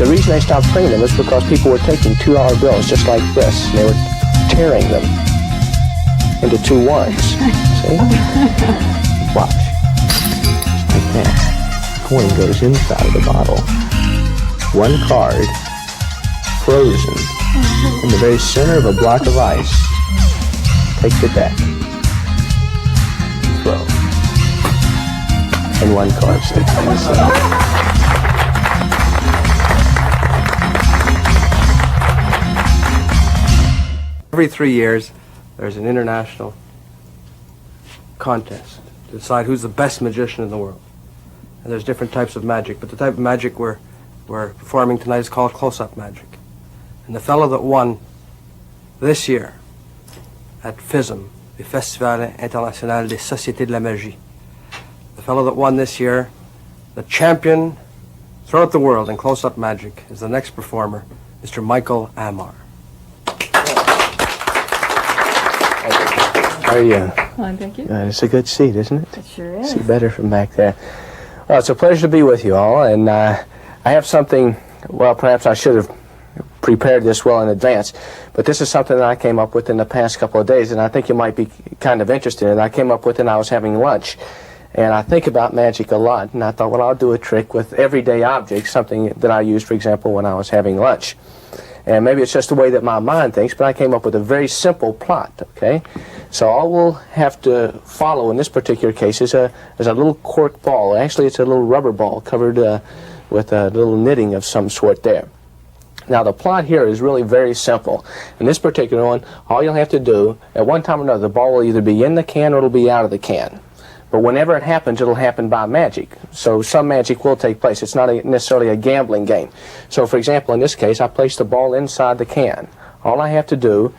the reason they stopped printing them is because people were taking $2 bills just like this, and they were tearing them into 2 ones. See? Watch. Just like that. The coin goes inside of the bottle. 1 card, frozen, in the very center of a block of ice. Take the deck. Throw. And 1 card sticks in the center. Every 3 years, there's an international contest to decide who's the best magician in the world. And there's different types of magic, but the type of magic we're performing tonight is called close-up magic. And the fellow that won this year at FISM, the Festival International des Sociétés de la Magie, the fellow that won this year, the champion throughout the world in close-up magic, is the next performer, Mr. Michael Ammar. How are you? Fine, thank you. It's a good seat, isn't it? It sure is. See better from back there. Well, it's a pleasure to be with you all, and I have something, well, perhaps I should have prepared this well in advance, but this is something that I came up with in the past couple of days, and I think you might be kind of interested in it. I came up with it and I was having lunch, and I think about magic a lot, and I thought, well, I'll do a trick with everyday objects, something that I used, for example, when I was having lunch. And maybe it's just the way that my mind thinks, but I came up with a very simple plot, okay? So all we'll have to follow in this particular case is a little cork ball. Actually, it's a little rubber ball covered with a little knitting of some sort there. Now, the plot here is really very simple. In this particular one, all you'll have to do, at one time or another, the ball will either be in the can or it'll be out of the can. But whenever it happens, it'll happen by magic. So some magic will take place. It's not necessarily a gambling game. So, for example, in this case, I place the ball inside the can. All I have to do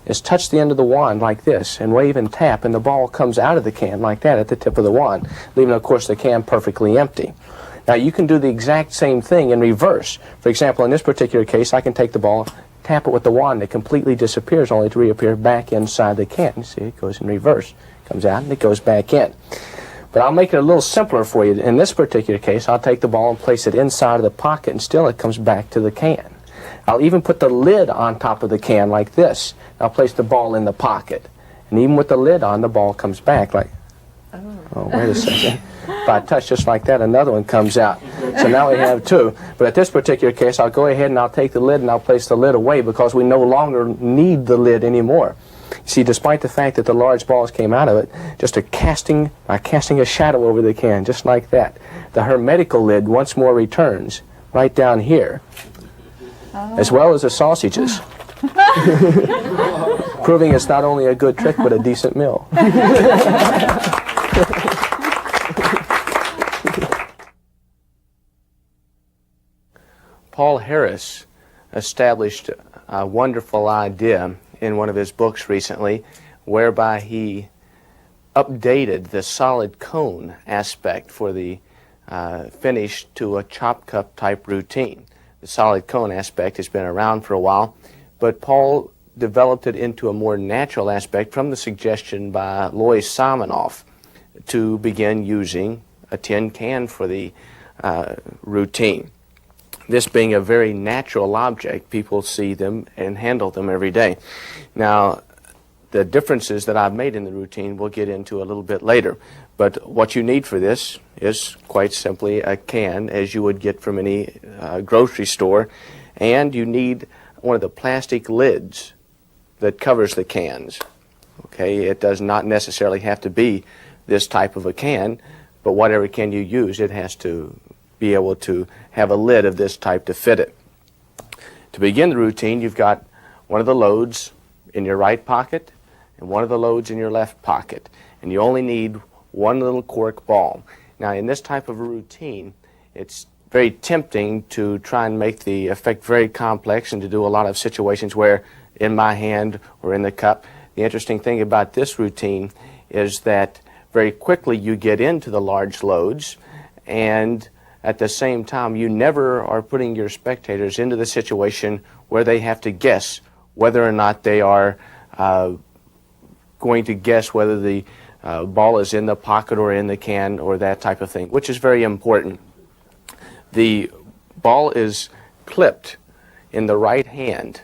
is touch the end of the wand like this and wave and tap, and the ball comes out of the can like that at the tip of the wand, leaving, of course, the can perfectly empty. Now, you can do the exact same thing in reverse. For example, in this particular case, I can take the ball, tap it with the wand, it completely disappears, only to reappear back inside the can. You see, it goes in reverse. Comes out and it goes back in. But I'll make it a little simpler for you. In this particular case, I'll take the ball and place it inside of the pocket, and still it comes back to the can. I'll even put the lid on top of the can like this. I'll place the ball in the pocket. And even with the lid on, the ball comes back like, oh, wait a second. If I touch just like that, another one comes out. So now we have 2. But at this particular case, I'll go ahead and I'll take the lid and I'll place the lid away because we no longer need the lid anymore. See, despite the fact that the large balls came out of it, just by casting a shadow over the can, just like that, the hermetical lid once more returns right down here, as well as the sausages, proving it's not only a good trick, but a decent meal. Paul Harris established a wonderful idea in one of his books recently, whereby he updated the solid cone aspect for the finish to a chop cup type routine. The solid cone aspect has been around for a while, but Paul developed it into a more natural aspect from the suggestion by Lois Simonoff to begin using a tin can for the routine. This being a very natural object, people see them and handle them every day. Now, the differences that I've made in the routine we'll get into a little bit later. But what you need for this is quite simply a can, as you would get from any grocery store, and you need one of the plastic lids that covers the cans. Okay, it does not necessarily have to be this type of a can, but whatever can you use, it has to be able to have a lid of this type to fit it. To begin the routine, you've got one of the loads in your right pocket and one of the loads in your left pocket, and you only need one little cork ball. Now, in this type of a routine, it's very tempting to try and make the effect very complex and to do a lot of situations where in my hand or in the cup. The interesting thing about this routine is that very quickly you get into the large loads, and at the same time you never are putting your spectators into the situation where they have to guess whether or not they are going to guess whether the ball is in the pocket or in the can or that type of thing, which is very important. The ball is clipped in the right hand,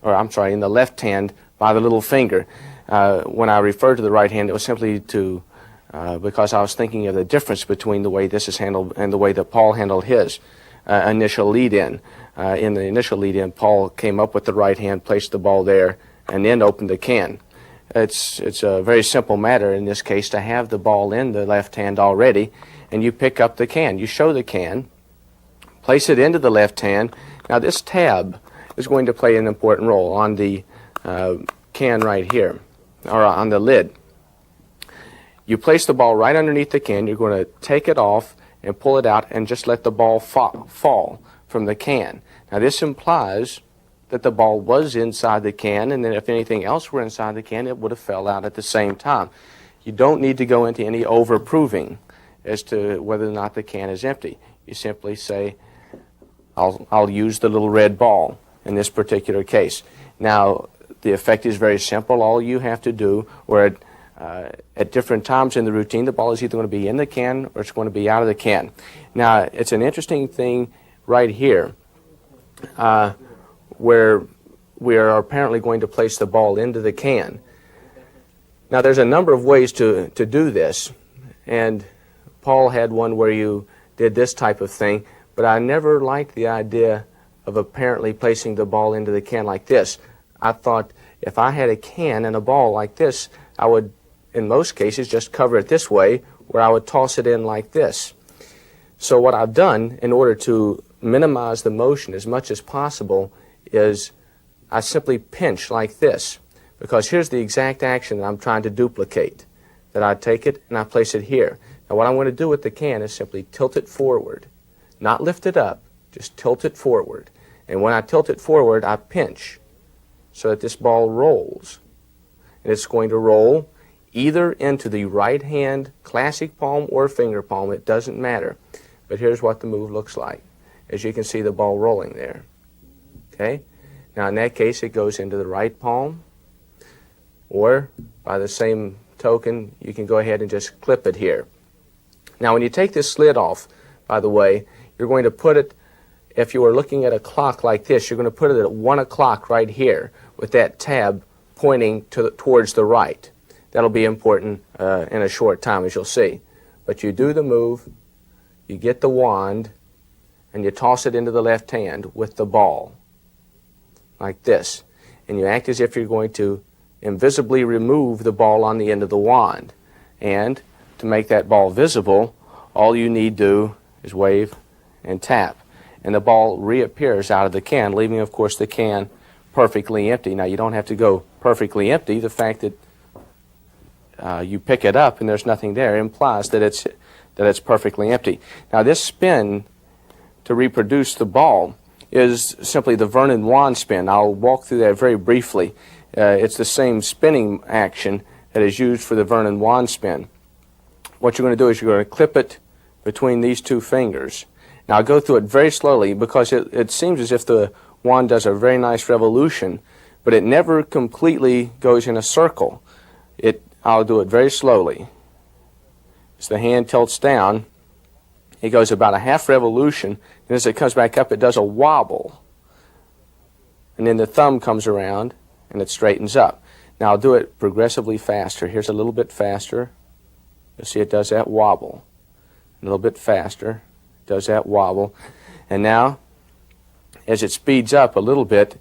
or I'm sorry, in the left hand by the little finger. When I referred to the right hand, it was simply to because I was thinking of the difference between the way this is handled and the way that Paul handled his initial lead-in. In the initial lead-in, Paul came up with the right hand, placed the ball there, and then opened the can. It's a very simple matter in this case to have the ball in the left hand already, and you pick up the can. You show the can, place it into the left hand. Now this tab is going to play an important role on the can right here, or on the lid. You place the ball right underneath the can. You're going to take it off and pull it out and just let the ball fall from the can. Now this implies that the ball was inside the can, and then if anything else were inside the can, it would have fell out at the same time. You don't need to go into any over-proving as to whether or not the can is empty. You simply say, I'll use the little red ball in this particular case. Now, the effect is very simple. All you have to do, or at different times in the routine, the ball is either going to be in the can or it's going to be out of the can. Now, it's an interesting thing right here where we are apparently going to place the ball into the can. Now, there's a number of ways to do this, and Paul had one where you did this type of thing, but I never liked the idea of apparently placing the ball into the can like this. I thought if I had a can and a ball like this, I would, in most cases, just cover it this way, where I would toss it in like this. So what I've done, in order to minimize the motion as much as possible, is I simply pinch like this, because here's the exact action that I'm trying to duplicate. That I take it and I place it here. Now what I'm going to do with the can is simply tilt it forward. Not lift it up, just tilt it forward. And when I tilt it forward, I pinch so that this ball rolls. And it's going to roll either into the right hand classic palm or finger palm. It doesn't matter. But here's what the move looks like. As you can see, the ball rolling there. Okay? Now in that case, it goes into the right palm, or by the same token, you can go ahead and just clip it here. Now when you take this slit off, by the way, you're going to put it, if you were looking at a clock like this, you're going to put it at 1 o'clock right here with that tab pointing towards the right. That'll be important in a short time, as you'll see. But you do the move, you get the wand, and you toss it into the left hand with the ball, like this. And you act as if you're going to invisibly remove the ball on the end of the wand. And to make that ball visible, all you need do is wave and tap. And the ball reappears out of the can, leaving, of course, the can perfectly empty. Now, you don't have to go perfectly empty. The fact that you pick it up and there's nothing there implies that it's perfectly empty. Now, this spin to reproduce the ball is simply the Vernon wand spin. I'll walk through that very briefly. It's the same spinning action that is used for the Vernon wand spin. What you're going to do is you're going to clip it between these two fingers. Now I'll go through it very slowly because it seems as if the wand does a very nice revolution, but it never completely goes in a circle. I'll do it very slowly. As the hand tilts down, it goes about a half revolution, and as it comes back up, it does a wobble. And then the thumb comes around, and it straightens up. Now I'll do it progressively faster. Here's a little bit faster. You'll see it does that wobble. A little bit faster. It does that wobble. And now, as it speeds up a little bit,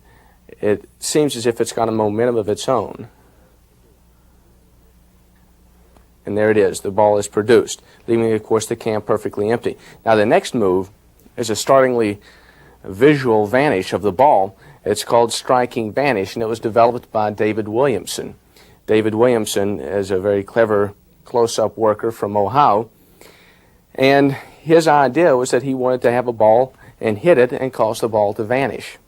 it seems as if it's got a momentum of its own. And there it is. The ball is produced, leaving, of course, the can perfectly empty. Now the next move is a startlingly visual vanish of the ball. It's called striking vanish, and it was developed by David Williamson. David Williamson is a very clever close-up worker from Ohio, and his idea was that he wanted to have a ball and hit it and cause the ball to vanish,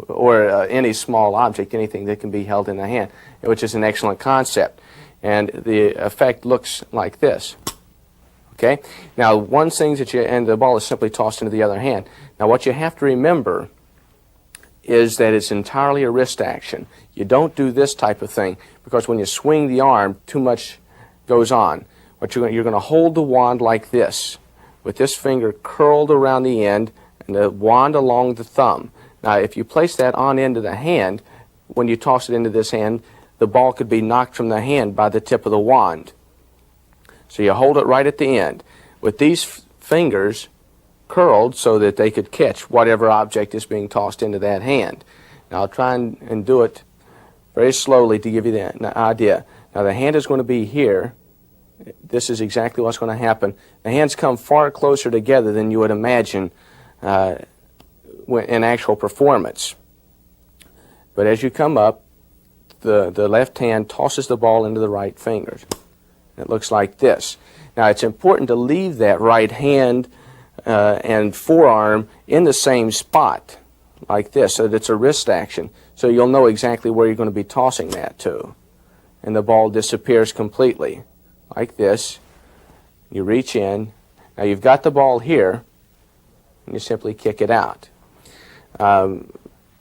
or any small object, anything that can be held in the hand, which is an excellent concept. And the effect looks like this. Okay? Now, one thing and the ball is simply tossed into the other hand. Now, what you have to remember is that it's entirely a wrist action. You don't do this type of thing because when you swing the arm, too much goes on. You're going to hold the wand like this, with this finger curled around the end and the wand along the thumb. Now, if you place that on into the hand, when you toss it into this hand, the ball could be knocked from the hand by the tip of the wand. So you hold it right at the end with these fingers curled so that they could catch whatever object is being tossed into that hand. Now, I'll try and do it very slowly to give you the idea. Now, the hand is going to be here. This is exactly what's going to happen. The hands come far closer together than you would imagine in actual performance. But as you come up, the left hand tosses the ball into the right fingers. It looks like this. Now, it's important to leave that right hand and forearm in the same spot, like this, so that it's a wrist action. So you'll know exactly where you're going to be tossing that to. And the ball disappears completely, like this. You reach in. Now, you've got the ball here, and you simply kick it out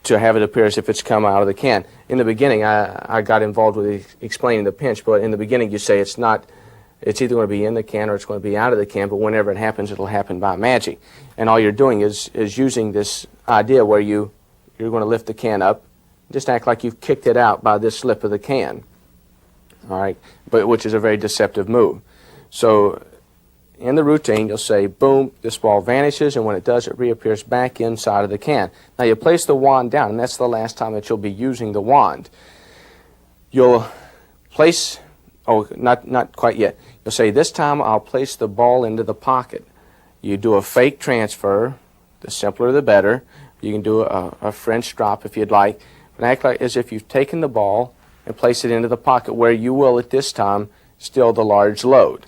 to have it appear as if it's come out of the can. In the beginning, I got involved with explaining the pinch, but in the beginning you say it's either going to be in the can or it's going to be out of the can, but whenever it happens, it'll happen by magic. And all you're doing is using this idea where you're going to lift the can up, just act like you've kicked it out by this slip of the can, all right, but which is a very deceptive move. So in the routine, you'll say, boom, this ball vanishes, and when it does, it reappears back inside of the can. Now, you place the wand down, and that's the last time that you'll be using the wand. You'll place, not quite yet. You'll say, this time I'll place the ball into the pocket. You do a fake transfer. The simpler, the better. You can do a French drop if you'd like, but act like as if you've taken the ball and place it into the pocket, where you will, at this time, still the large load,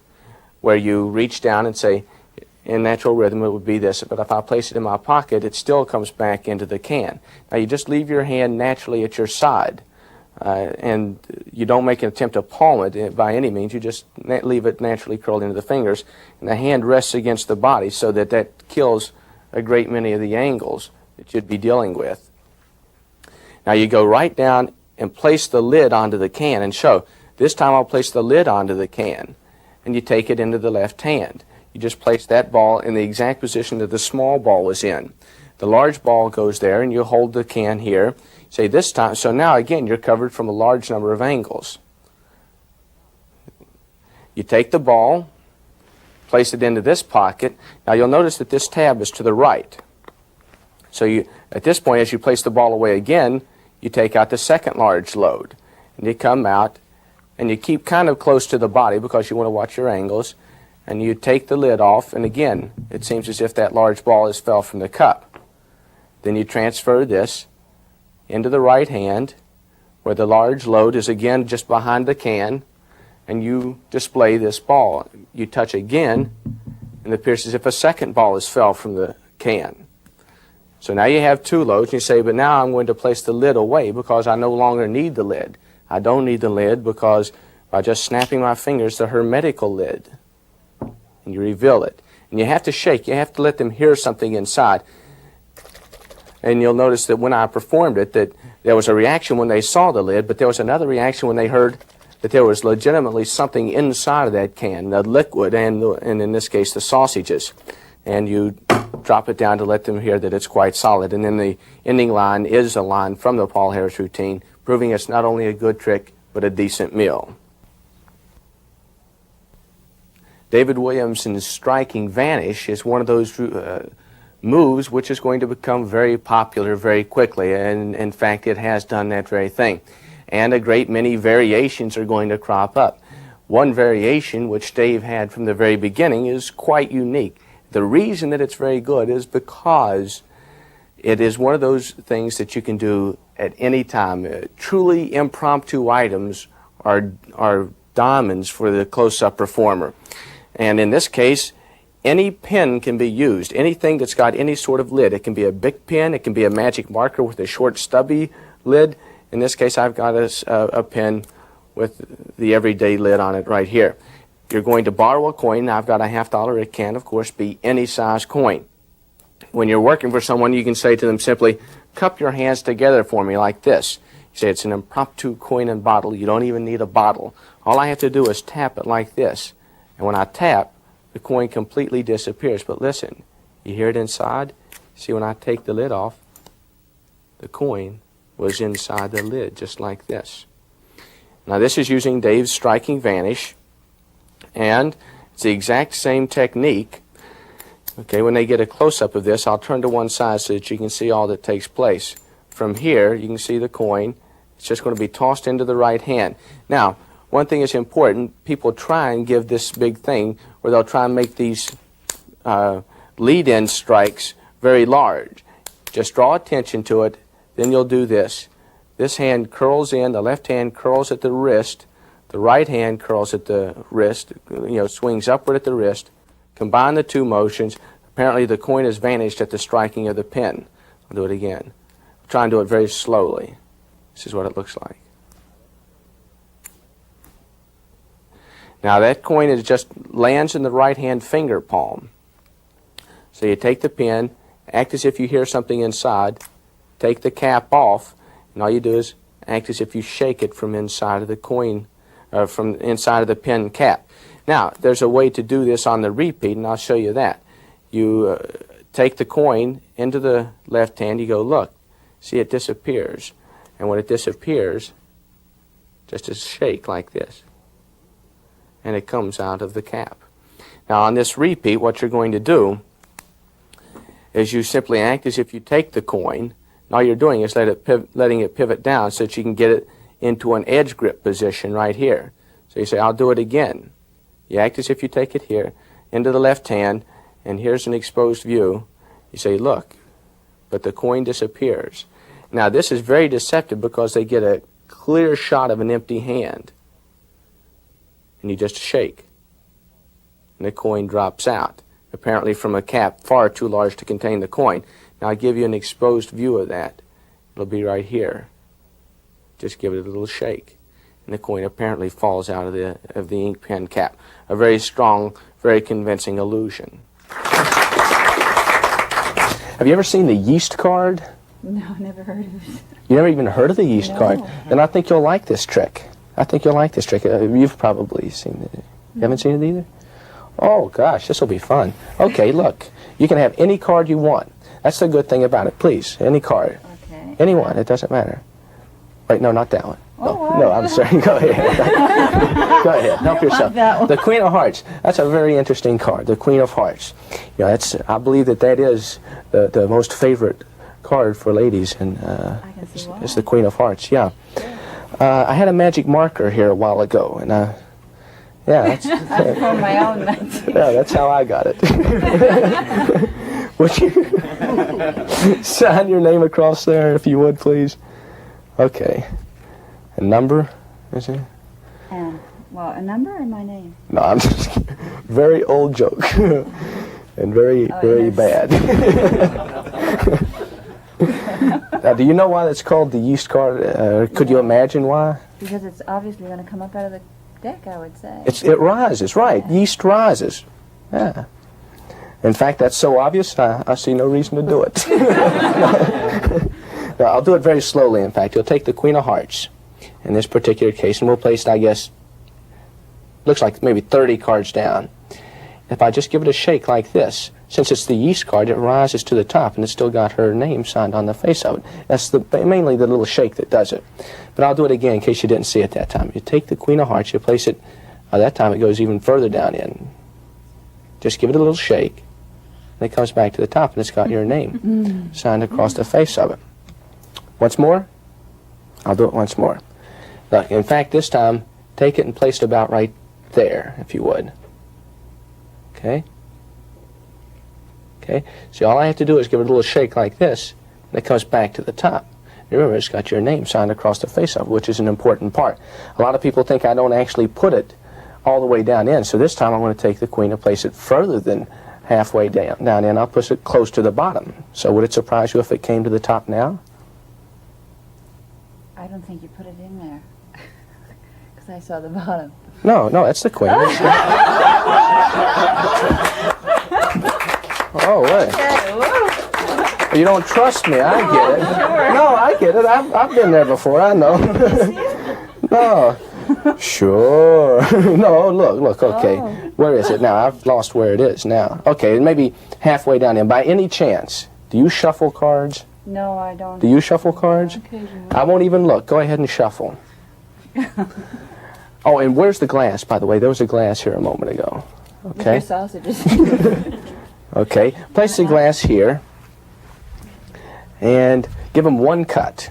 where you reach down and say, in natural rhythm it would be this, but if I place it in my pocket, it still comes back into the can. Now, you just leave your hand naturally at your side, and you don't make an attempt to palm it by any means. You just leave it naturally curled into the fingers, and the hand rests against the body so that kills a great many of the angles that you'd be dealing with. Now, you go right down and place the lid onto the can and show, this time I'll place the lid onto the can, and you take it into the left hand. You just place that ball in the exact position that the small ball was in. The large ball goes there, and you hold the can here. Say this time, so now again you're covered from a large number of angles. You take the ball, place it into this pocket. Now you'll notice that this tab is to the right. So at this point, as you place the ball away again, you take out the second large load, and you come out, and you keep kind of close to the body because you want to watch your angles, and you take the lid off, and again, it seems as if that large ball has fell from the cup. Then you transfer this into the right hand, where the large load is again just behind the can, and you display this ball. You touch again, and it appears as if a second ball has fell from the can. So now you have two loads, and you say, but now I'm going to place the lid away because I no longer need the lid. I don't need the lid because by just snapping my fingers, the hermetical lid, and you reveal it. And you have to shake. You have to let them hear something inside. And you'll notice that when I performed it, that there was a reaction when they saw the lid, but there was another reaction when they heard that there was legitimately something inside of that can, the liquid, and in this case, the sausages. And you drop it down to let them hear that it's quite solid. And then the ending line is a line from the Paul Harris routine, proving it's not only a good trick, but a decent meal. David Williamson's striking vanish is one of those moves which is going to become very popular very quickly, and in fact it has done that very thing. And a great many variations are going to crop up. One variation which Dave had from the very beginning is quite unique. The reason that it's very good is because it is one of those things that you can do at any time. Truly impromptu items are diamonds for the close-up performer. And in this case, any pen can be used, anything that's got any sort of lid. It can be a big pen, it can be a magic marker with a short stubby lid. In this case, I've got a pen with the everyday lid on it right here. You're going to borrow a coin. Now, I've got a $50. It can, of course, be any size coin. When you're working for someone, you can say to them simply, cup your hands together for me like this. You say it's an impromptu coin and bottle. You don't even need a bottle. All I have to do is tap it like this. And when I tap, the coin completely disappears. But listen, you hear it inside? See, when I take the lid off, the coin was inside the lid, just like this. Now this is using Dave's striking vanish, and it's the exact same technique. Okay, when they get a close-up of this, I'll turn to one side so that you can see all that takes place. From here, you can see the coin. It's just going to be tossed into the right hand. Now, one thing is important. People try and give this big thing where they'll try and make these lead-in strikes very large. Just draw attention to it. Then you'll do this. This hand curls in. The left hand curls at the wrist. The right hand curls at the wrist. Swings upward at the wrist. Combine the two motions. Apparently the coin has vanished at the striking of the pin. I'll do it again. I'll try and do it very slowly. This is what it looks like. Now that coin just lands in the right hand finger palm. So you take the pin, act as if you hear something inside, take the cap off, and all you do is act as if you shake it from inside of the coin, from inside of the pin cap. Now, there's a way to do this on the repeat, and I'll show you that. You take the coin into the left hand, you go, look, see it disappears. And when it disappears, just a shake like this. And it comes out of the cap. Now, on this repeat, what you're going to do is you simply act as if you take the coin, and all you're doing is letting it pivot down so that you can get it into an edge grip position right here. So you say, I'll do it again. You act as if you take it here, into the left hand, and here's an exposed view. You say, look, but the coin disappears. Now, this is very deceptive because they get a clear shot of an empty hand. And you just shake, and the coin drops out, apparently from a cap far too large to contain the coin. Now, I'll give you an exposed view of that. It'll be right here. Just give it a little shake. And the coin apparently falls out of the ink pen cap. A very strong, very convincing illusion. Have you ever seen the yeast card? No, never heard of it. You never even heard of the yeast No. card? Then I think you'll like this trick. I think you'll like this trick. You've probably seen it. You haven't seen it either? Oh, gosh, this will be fun. Okay, look. You can have any card you want. That's the good thing about it. Please, any card. Okay. Anyone. It doesn't matter. Wait, no, not that one. Oh, No, I'm sorry. Go ahead. Go ahead. Help yourself. that one. The Queen of Hearts. That's a very interesting card. The Queen of Hearts. I believe that is the most favorite card for ladies, and I can see why. it's the Queen of Hearts. Yeah. I had a magic marker here a while ago, and that's I formed my own magic. yeah, that's how I got it. Would you sign your name across there, if you would, please? Okay. A number, is it? Well, a number or my name? No, I'm just kidding. Very old joke. And very yes. bad. Now, do you know why that's called the yeast card? Could you imagine why? Because it's obviously going to come up out of the deck, I would say. It rises, right. Yeah. Yeast rises. Yeah. In fact, that's so obvious, I see no reason to do it. No, I'll do it very slowly, in fact. You'll take the Queen of Hearts in this particular case, and we'll place it, I guess, looks like maybe 30 cards down. If I just give it a shake like this, since it's the yeast card, it rises to the top, and it's still got her name signed on the face of it. That's mainly the little shake that does it. But I'll do it again in case you didn't see it that time. You take the Queen of Hearts, you place it, that time it goes even further down in. Just give it a little shake, and it comes back to the top, and it's got your name signed across the face of it. Once more? I'll do it once more. Look, in fact, this time, take it and place it about right there, if you would. Okay? Okay? See, all I have to do is give it a little shake like this, and it comes back to the top. Remember, it's got your name signed across the face of it, which is an important part. A lot of people think I don't actually put it all the way down in, so this time I'm going to take the Queen and place it further than halfway down in. I'll push it close to the bottom. So would it surprise you if it came to the top now? I don't think you put it in there. Because I saw the bottom. No, that's the Queen. Oh, wait. Okay, You don't trust me. I get it. Sure. No, I get it. I've been there before. I know. No. Sure. No, look, okay. Oh. Where is it now? I've lost where it is now. Okay, maybe halfway down in. By any chance, Do you shuffle cards? No, I don't. Do you shuffle cards? Occasionally. I won't even look. Go ahead and shuffle. Oh, and where's the glass, by the way? There was a glass here a moment ago. With Okay. your sausages. Okay. Place the glass here and give them one cut.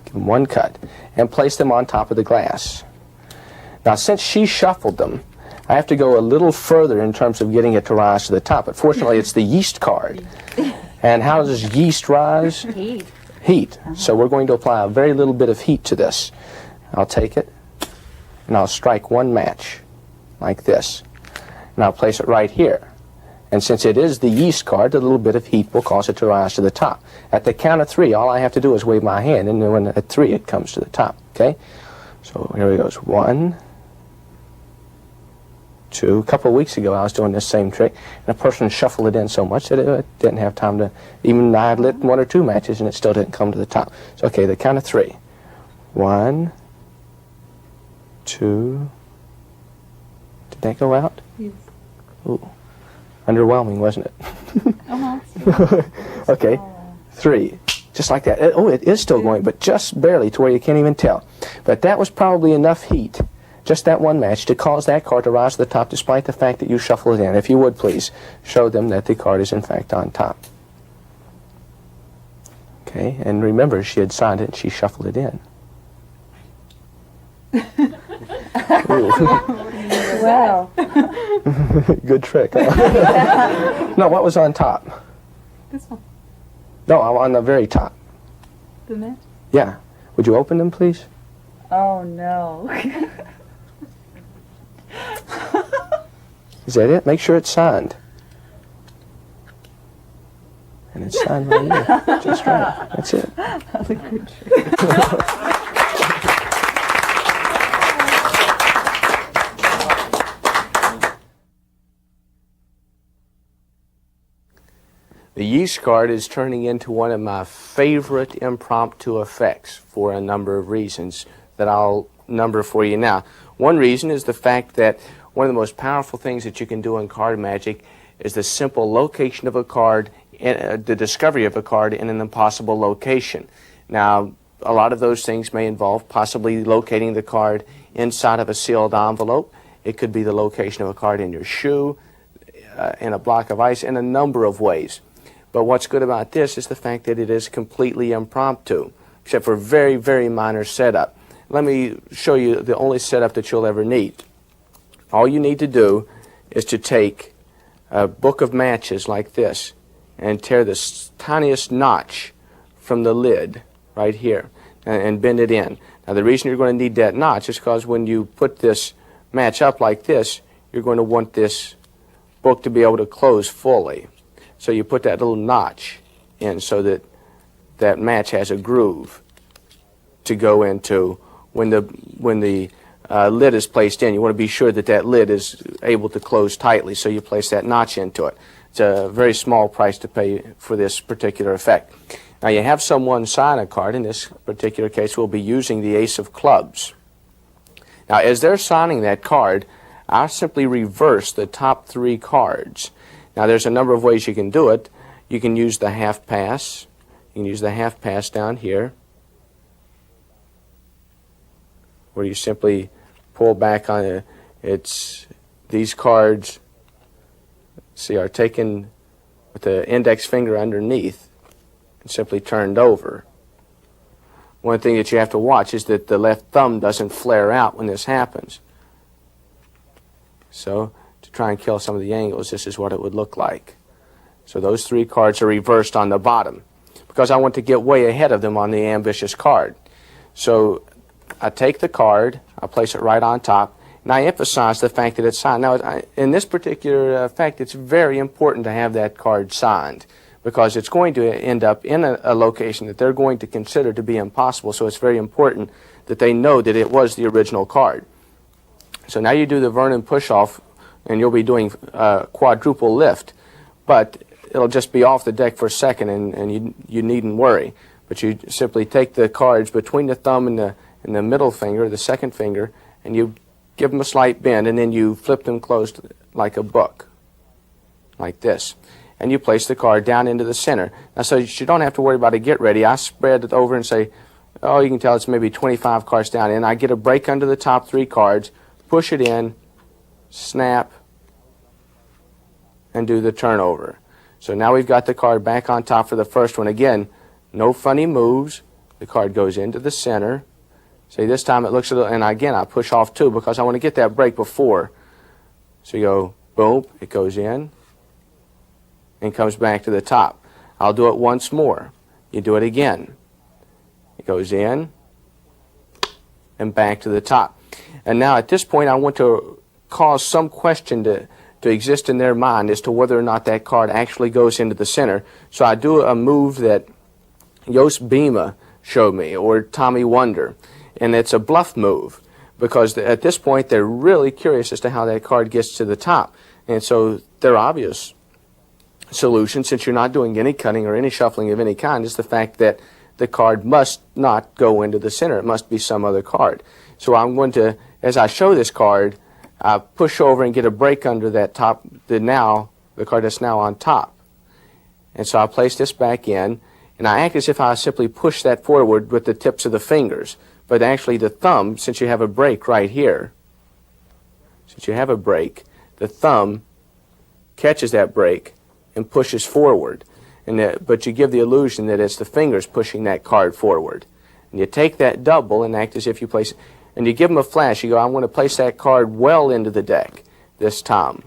Give them one cut and place them on top of the glass. Now, since she shuffled them, I have to go a little further in terms of getting it to rise to the top. But fortunately, it's the yeast card. And how does yeast rise? Heat. Heat. So we're going to apply a very little bit of heat to this. I'll take it and I'll strike one match like this. And I'll place it right here. And since it is the yeast card, a little bit of heat will cause it to rise to the top. At the count of 3, all I have to do is wave my hand, and then when at 3 it comes to the top. Okay? So here it goes. 1, 2. A couple of weeks ago I was doing this same trick, and a person shuffled it in so much that it didn't have time to, even I had lit 1 or 2 matches and it still didn't come to the top. So okay, the count of 3. 1, 2. Did that go out? Yes. Ooh. Underwhelming, wasn't it? Uh-huh. Okay. 3. Just like that. It is still going, but just barely to where you can't even tell. But that was probably enough heat, just that one match, to cause that card to rise to the top despite the fact that you shuffle it in. If you would, please, show them that the card is in fact on top. Okay, and remember, she had signed it and she shuffled it in. Wow. Good trick. Huh? No, what was on top? This one. No, I'm on the very top. The match? Yeah. Would you open them, please? Oh, no. Is that it? Make sure it's signed. And it's signed right here. Just right. That's it. That's a good trick. The yeast card is turning into one of my favorite impromptu effects for a number of reasons that I'll number for you now. One reason is the fact that one of the most powerful things that you can do in card magic is the simple location of a card, the discovery of a card in an impossible location. Now, a lot of those things may involve possibly locating the card inside of a sealed envelope. It could be the location of a card in your shoe, in a block of ice, in a number of ways. But what's good about this is the fact that it is completely impromptu, except for very, very minor setup. Let me show you the only setup that you'll ever need. All you need to do is to take a book of matches like this and tear the tiniest notch from the lid right here and bend it in. Now the reason you're going to need that notch is because when you put this match up like this, you're going to want this book to be able to close fully. So you put that little notch in so that that match has a groove to go into when the lid is placed in. You want to be sure that that lid is able to close tightly, so you place that notch into it. It's a very small price to pay for this particular effect. Now you have someone sign a card. In this particular case, we'll be using the Ace of Clubs. Now as they're signing that card, I'll simply reverse the top 3 cards. Now there's a number of ways you can do it. You can use the half pass. You can use the half pass down here, where you simply pull back on it. It's these cards, see, are taken with the index finger underneath and simply turned over. One thing that you have to watch is that the left thumb doesn't flare out when this happens. So to try and kill some of the angles, this is what it would look like. So those 3 cards are reversed on the bottom because I want to get way ahead of them on the ambitious card. So I take the card, I place it right on top, and I emphasize the fact that it's signed. Now, in this particular effect, it's very important to have that card signed because it's going to end up in a location that they're going to consider to be impossible, so it's very important that they know that it was the original card. So now you do the Vernon push-off, and you'll be doing quadruple lift, but it'll just be off the deck for a second, and you needn't worry. But you simply take the cards between the thumb and the middle finger, the second finger, and you give them a slight bend, and then you flip them closed like a book, like this. and you place the card down into the center. Now, so you don't have to worry about a get ready. I spread it over and say, oh, you can tell it's maybe 25 cards down, and I get a break under the top 3 cards, push it in, snap, and do the turnover. So now we've got the card back on top for the first one. Again, no funny moves. The card goes into the center. See, this time it looks a little, and again, I push off 2 because I want to get that break before. So you go, boom, it goes in and comes back to the top. I'll do it once more. You do it again. It goes in and back to the top. And now at this point, I want to cause some question to exist in their mind as to whether or not that card actually goes into the center. So I do a move that Yost Bima showed me, or Tommy Wonder, and it's a bluff move, because at this point they're really curious as to how that card gets to the top. And so their obvious solution, since you're not doing any cutting or any shuffling of any kind, is the fact that the card must not go into the center. It must be some other card. So I'm going to, as I show this card, I push over and get a break under that top, the card that's now on top. And so I place this back in, and I act as if I simply push that forward with the tips of the fingers. But actually the thumb, since you have a break right here, the thumb catches that break and pushes forward. But you give the illusion that it's the fingers pushing that card forward. And you take that double and act as if you place it. And you give them a flash. You go, I want to place that card well into the deck this time.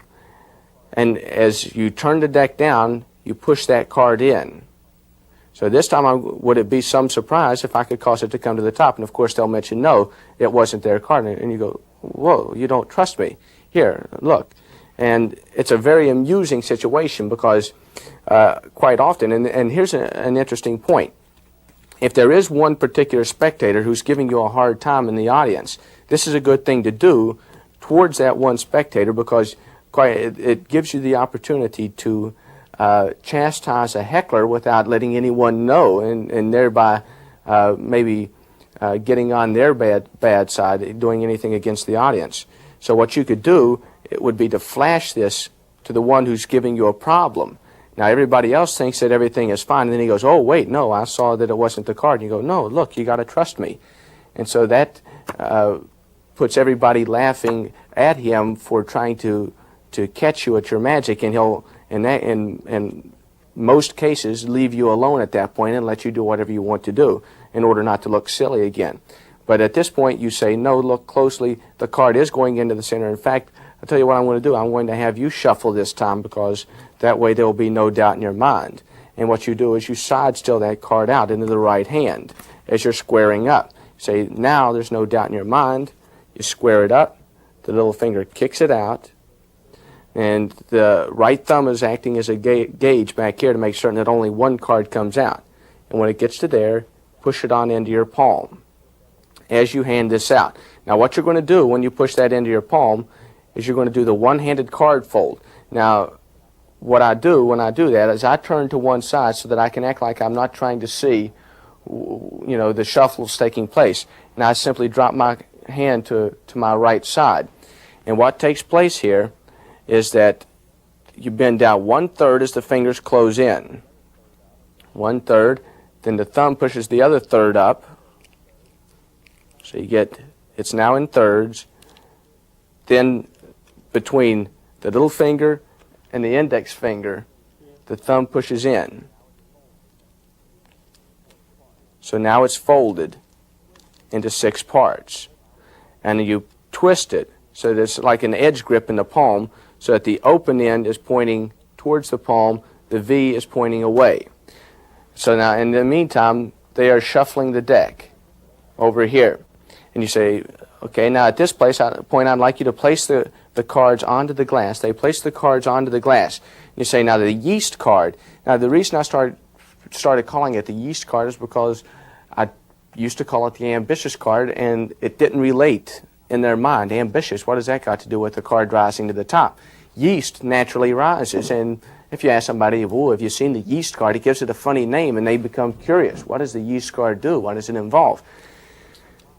And as you turn the deck down, you push that card in. So this time, would it be some surprise if I could cause it to come to the top? And of course, they'll mention, no, it wasn't their card. And you go, whoa, you don't trust me. Here, look. And it's a very amusing situation because quite often, and here's an interesting point. If there is one particular spectator who's giving you a hard time in the audience, this is a good thing to do towards that one spectator, because it gives you the opportunity to chastise a heckler without letting anyone know, and thereby maybe getting on their bad side, doing anything against the audience. So what you could do, it would be to flash this to the one who's giving you a problem. Now everybody else thinks that everything is fine, and then he goes, oh wait, no, I saw that it wasn't the card. And you go, no, look, you got to trust me. And so that puts everybody laughing at him for trying to catch you at your magic, and he'll in most cases leave you alone at that point and let you do whatever you want to do in order not to look silly again. But at this point you say, no, look closely, the card is going into the center. In fact, I'll tell you what I'm going to do. I'm going to have you shuffle this time, because that way there will be no doubt in your mind. And what you do is you side still that card out into the right hand as you're squaring up. Say, now there's no doubt in your mind. You square it up. The little finger kicks it out. And the right thumb is acting as a gauge back here to make certain that only one card comes out. And when it gets to there, push it on into your palm as you hand this out. Now what you're going to do when you push that into your palm is you're going to do the one-handed card fold. Now what I do when I do that is I turn to one side so that I can act like I'm not trying to see, the shuffles taking place. And I simply drop my hand to my right side. And what takes place here is that you bend down 1/3 as the fingers close in. 1/3. Then the thumb pushes the other third up. So you get, it's now in thirds. Then between the little finger and the index finger, the thumb pushes in. So now it's folded into 6 parts. And you twist it so that it's like an edge grip in the palm, so that the open end is pointing towards the palm, the V is pointing away. So now in the meantime, they are shuffling the deck over here. And you say, okay, now at this point I'd like you to place the cards onto the glass. They place the cards onto the glass. You say, now the yeast card. Now the reason I started calling it the yeast card is because I used to call it the ambitious card, and it didn't relate in their mind. Ambitious, what has that got to do with the card rising to the top? Yeast naturally rises, and if you ask somebody, well, have you seen the yeast card, it gives it a funny name, and they become curious. What does the yeast card do? What does it involve?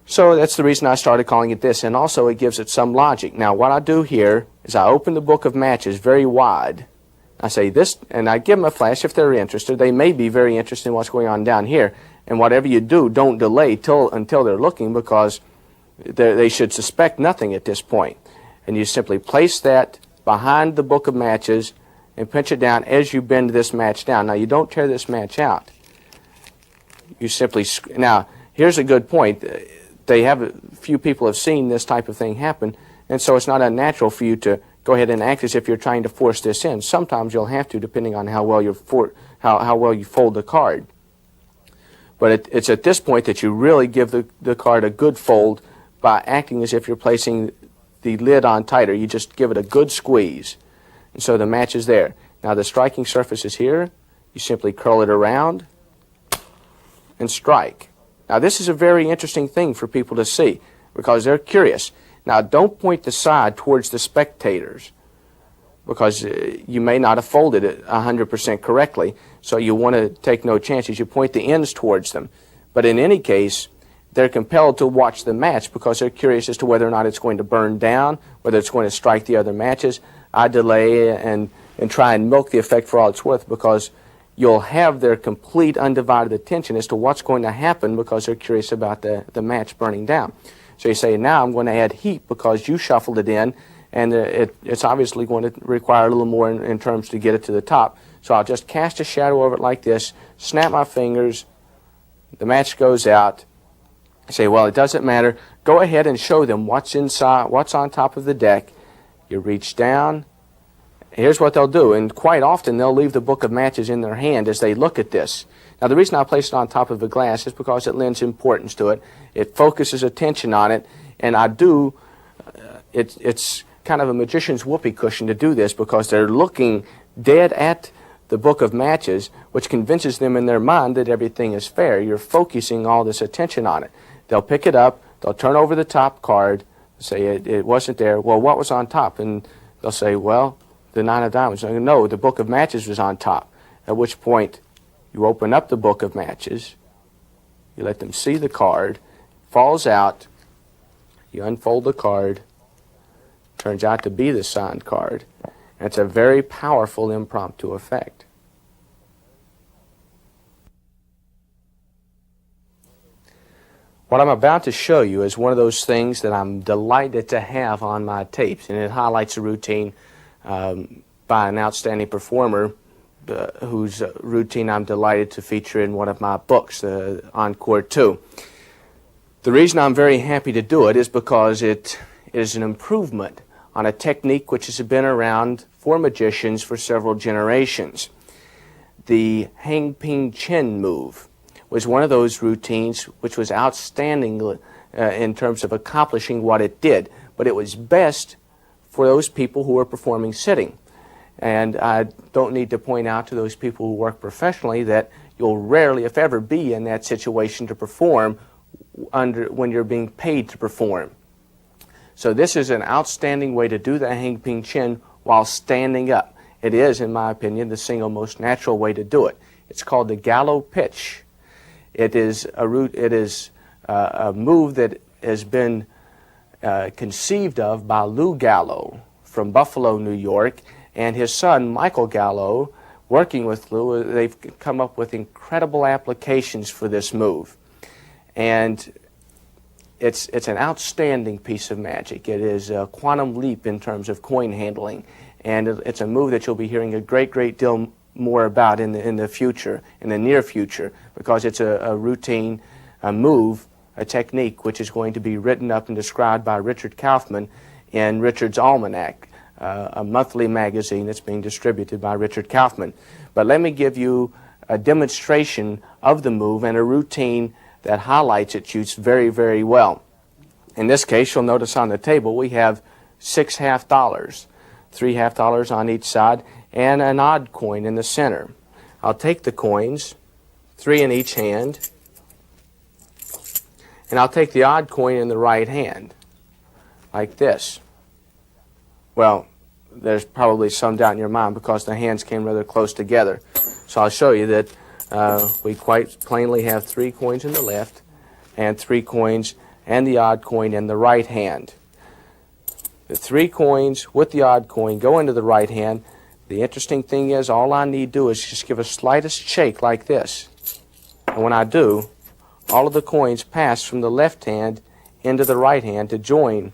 So that's the reason I started calling it this, and also it gives it some logic. Now what I do here is I open the book of matches very wide, I say this, and I give them a flash if they're interested. They may be very interested in what's going on down here. And whatever you do, don't delay until they're looking, because they should suspect nothing at this point. And you simply place that behind the book of matches and pinch it down as you bend this match down. Now, you don't tear this match out. You simply, now, here's a good point. A few people have seen this type of thing happen, and so it's not unnatural for you to go ahead and act as if you're trying to force this in. Sometimes you'll have to, depending on how well you fold the card. But it's at this point that you really give the card a good fold by acting as if you're placing the lid on tighter. You just give it a good squeeze. And so the match is there. Now the striking surface is here. You simply curl it around and strike. Now this is a very interesting thing for people to see, because they're curious. Now don't point the side towards the spectators, because you may not have folded it 100% correctly, so you want to take no chances. You point the ends towards them. But in any case, they're compelled to watch the match because they're curious as to whether or not it's going to burn down, whether it's going to strike the other matches. I delay and try and milk the effect for all it's worth, because you'll have their complete undivided attention as to what's going to happen, because they're curious about the match burning down. So you say, now I'm going to add heat because you shuffled it in, and it's obviously going to require a little more in terms to get it to the top. So I'll just cast a shadow over it like this, snap my fingers, the match goes out. I say, well, it doesn't matter. Go ahead and show them what's inside, what's on top of the deck. You reach down. Here's what they'll do, and quite often they'll leave the book of matches in their hand as they look at this. Now, the reason I place it on top of the glass is because it lends importance to it. It focuses attention on it, and I do, it's kind of a magician's whoopee cushion to do this, because they're looking dead at the book of matches, which convinces them in their mind that everything is fair. You're focusing all this attention on it. They'll pick it up, they'll turn over the top card, say it wasn't there. Well, what was on top? And they'll say, well, the 9 of diamonds. No, the book of matches was on top. At which point, you open up the book of matches, you let them see the card, falls out, you unfold the card, turns out to be the signed card. And it's a very powerful impromptu effect. What I'm about to show you is one of those things that I'm delighted to have on my tapes, and it highlights a routine by an outstanding performer whose routine I'm delighted to feature in one of my books, Encore 2. The reason I'm very happy to do it is because it is an improvement on a technique which has been around for magicians for several generations. The Hang Ping Chin move was one of those routines which was outstanding in terms of accomplishing what it did, but it was best for those people who were performing sitting. And I don't need to point out to those people who work professionally that you'll rarely, if ever, be in that situation to perform when you're being paid to perform. So this is an outstanding way to do the Hang Ping Chin while standing up. It is, in my opinion, the single most natural way to do it. It's called the Gallo pitch. It is a move that has been conceived of by Lou Gallo from Buffalo, New York, and his son, Michael Gallo, working with Lou. They've come up with incredible applications for this move. And it's an outstanding piece of magic. It is a quantum leap in terms of coin handling, and it's a move that you'll be hearing a great deal more about in the future, in the near future, because it's a routine, a move, a technique which is going to be written up and described by Richard Kaufman in Richard's Almanac, a monthly magazine that's being distributed by Richard Kaufman. But let me give you a demonstration of the move and a routine that highlights its use very well. In this case, you'll notice on the table we have 6 half dollars, 3 half dollars on each side, and an odd coin in the center. I'll take the coins, 3 in each hand, and I'll take the odd coin in the right hand, like this. Well, there's probably some doubt in your mind because the hands came rather close together. So I'll show you that we quite plainly have 3 coins in the left and 3 coins and the odd coin in the right hand. The 3 coins with the odd coin go into the right hand. The interesting thing is all I need to do is just give a slightest shake like this. And when I do, all of the coins pass from the left hand into the right hand to join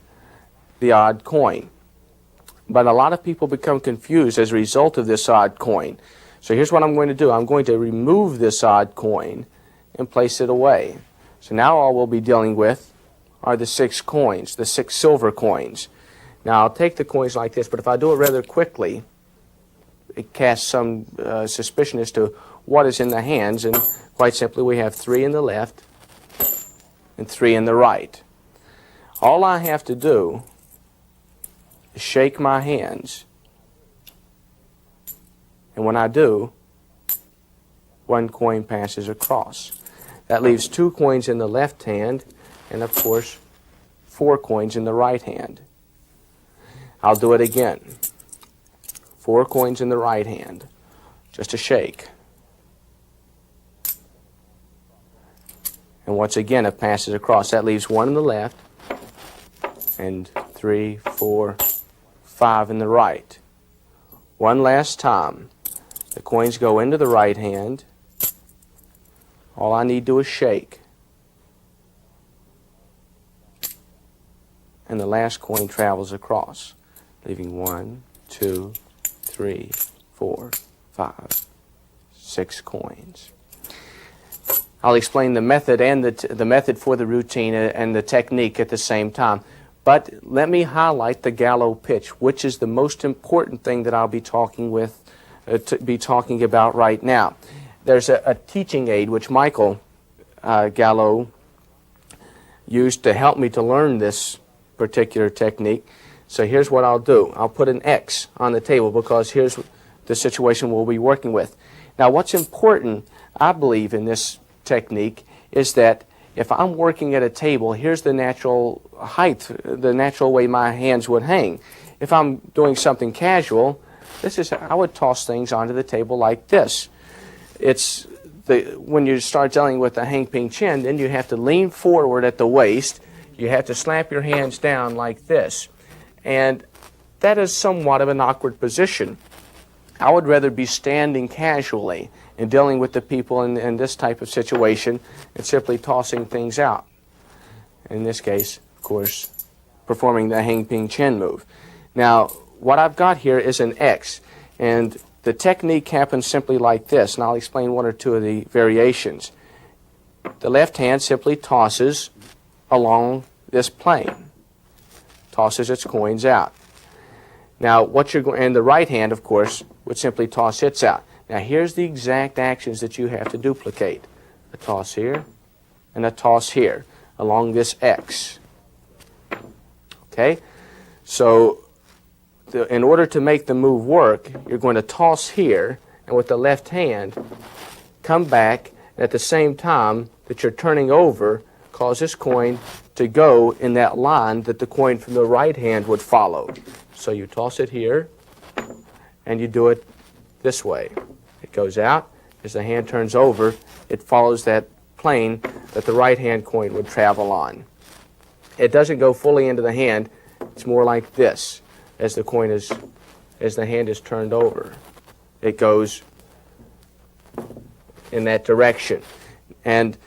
the odd coin. But a lot of people become confused as a result of this odd coin. So here's what I'm going to do. I'm going to remove this odd coin and place it away. So now all we'll be dealing with are the 6 coins, the 6 silver coins. Now I'll take the coins like this, but if I do it rather quickly, it casts some suspicion as to what is in the hands, and quite simply we have 3 in the left and 3 in the right. All I have to do is shake my hands, and when I do, 1 coin passes across. That leaves 2 coins in the left hand and, of course, 4 coins in the right hand. I'll do it again. 4 coins in the right hand. Just a shake. And once again, it passes across. That leaves 1 in the left and 3, 4, 5 in the right. One last time. The coins go into the right hand. All I need to do is shake. And the last coin travels across, leaving 1, 2, 3, 4, 5, 6 coins. I'll explain the method and the method for the routine and the technique at the same time. But let me highlight the gallows pitch, which is the most important thing that I'll be talking about right now. There's a teaching aid which Michael Gallo used to help me to learn this particular technique. So here's what I'll do. I'll put an X on the table because here's the situation we'll be working with. Now what's important, I believe, in this technique is that if I'm working at a table, here's the natural height, the natural way my hands would hang. If I'm doing something casual, I would toss things onto the table like this. When you start dealing with the hang ping chin, then you have to lean forward at the waist. You have to slap your hands down like this. And that is somewhat of an awkward position. I would rather be standing casually and dealing with the people in this type of situation and simply tossing things out. In this case, of course, performing the hang ping chin move. Now, what I've got here is an X, and the technique happens simply like this, and I'll explain 1 or 2 of the variations. The left hand simply tosses along this plane, tosses its coins out. Now, and the right hand, of course, would simply toss its out. Now, here's the exact actions that you have to duplicate. A toss here and a toss here along this X. Okay? So, in order to make the move work, you're going to toss here, and with the left hand, come back, and at the same time that you're turning over, cause this coin to go in that line that the coin from the right hand would follow. So you toss it here, and you do it this way. It goes out. As the hand turns over, it follows that plane that the right hand coin would travel on. It doesn't go fully into the hand. It's more like this. As the hand is turned over, it goes in that direction. And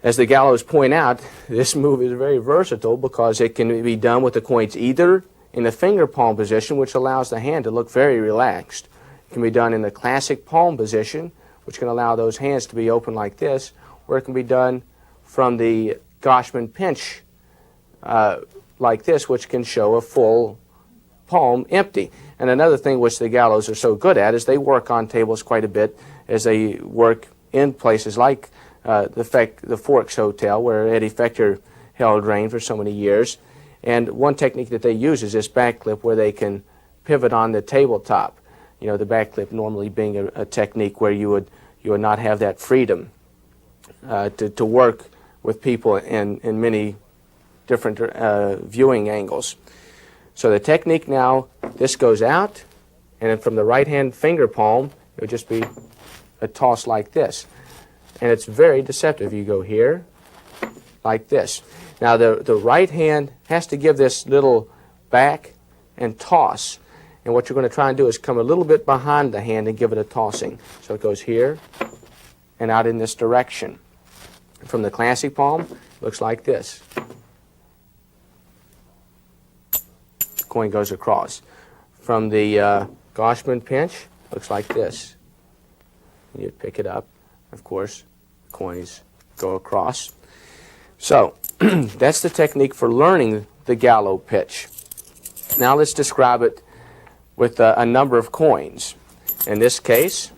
as the gallows point out, this move is very versatile because it can be done with the coins either in the finger palm position, which allows the hand to look very relaxed. It can be done in the classic palm position, which can allow those hands to be open like this, or it can be done from the Goshman pinch like this, which can show a full palm empty. And another thing which the gallows are so good at is they work on tables quite a bit as they work in places like the Forks Hotel, where Eddie Fector held reign for so many years. And one technique that they use is this back clip where they can pivot on the tabletop. You know, the back clip normally being a technique where you would not have that freedom to work with people in many different viewing angles. So the technique now, this goes out, and then from the right-hand finger palm, it would just be a toss like this. And it's very deceptive. You go here, like this. Now the right hand has to give this little back and toss. And what you're going to try and do is come a little bit behind the hand and give it a tossing. So it goes here and out in this direction. From the classic palm, it looks like this. The coin goes across. From the Goshman pinch, looks like this. You'd pick it up. Of course, coins go across. So that's the technique for learning the gallo pitch. Now let's describe it with a number of coins. In this case,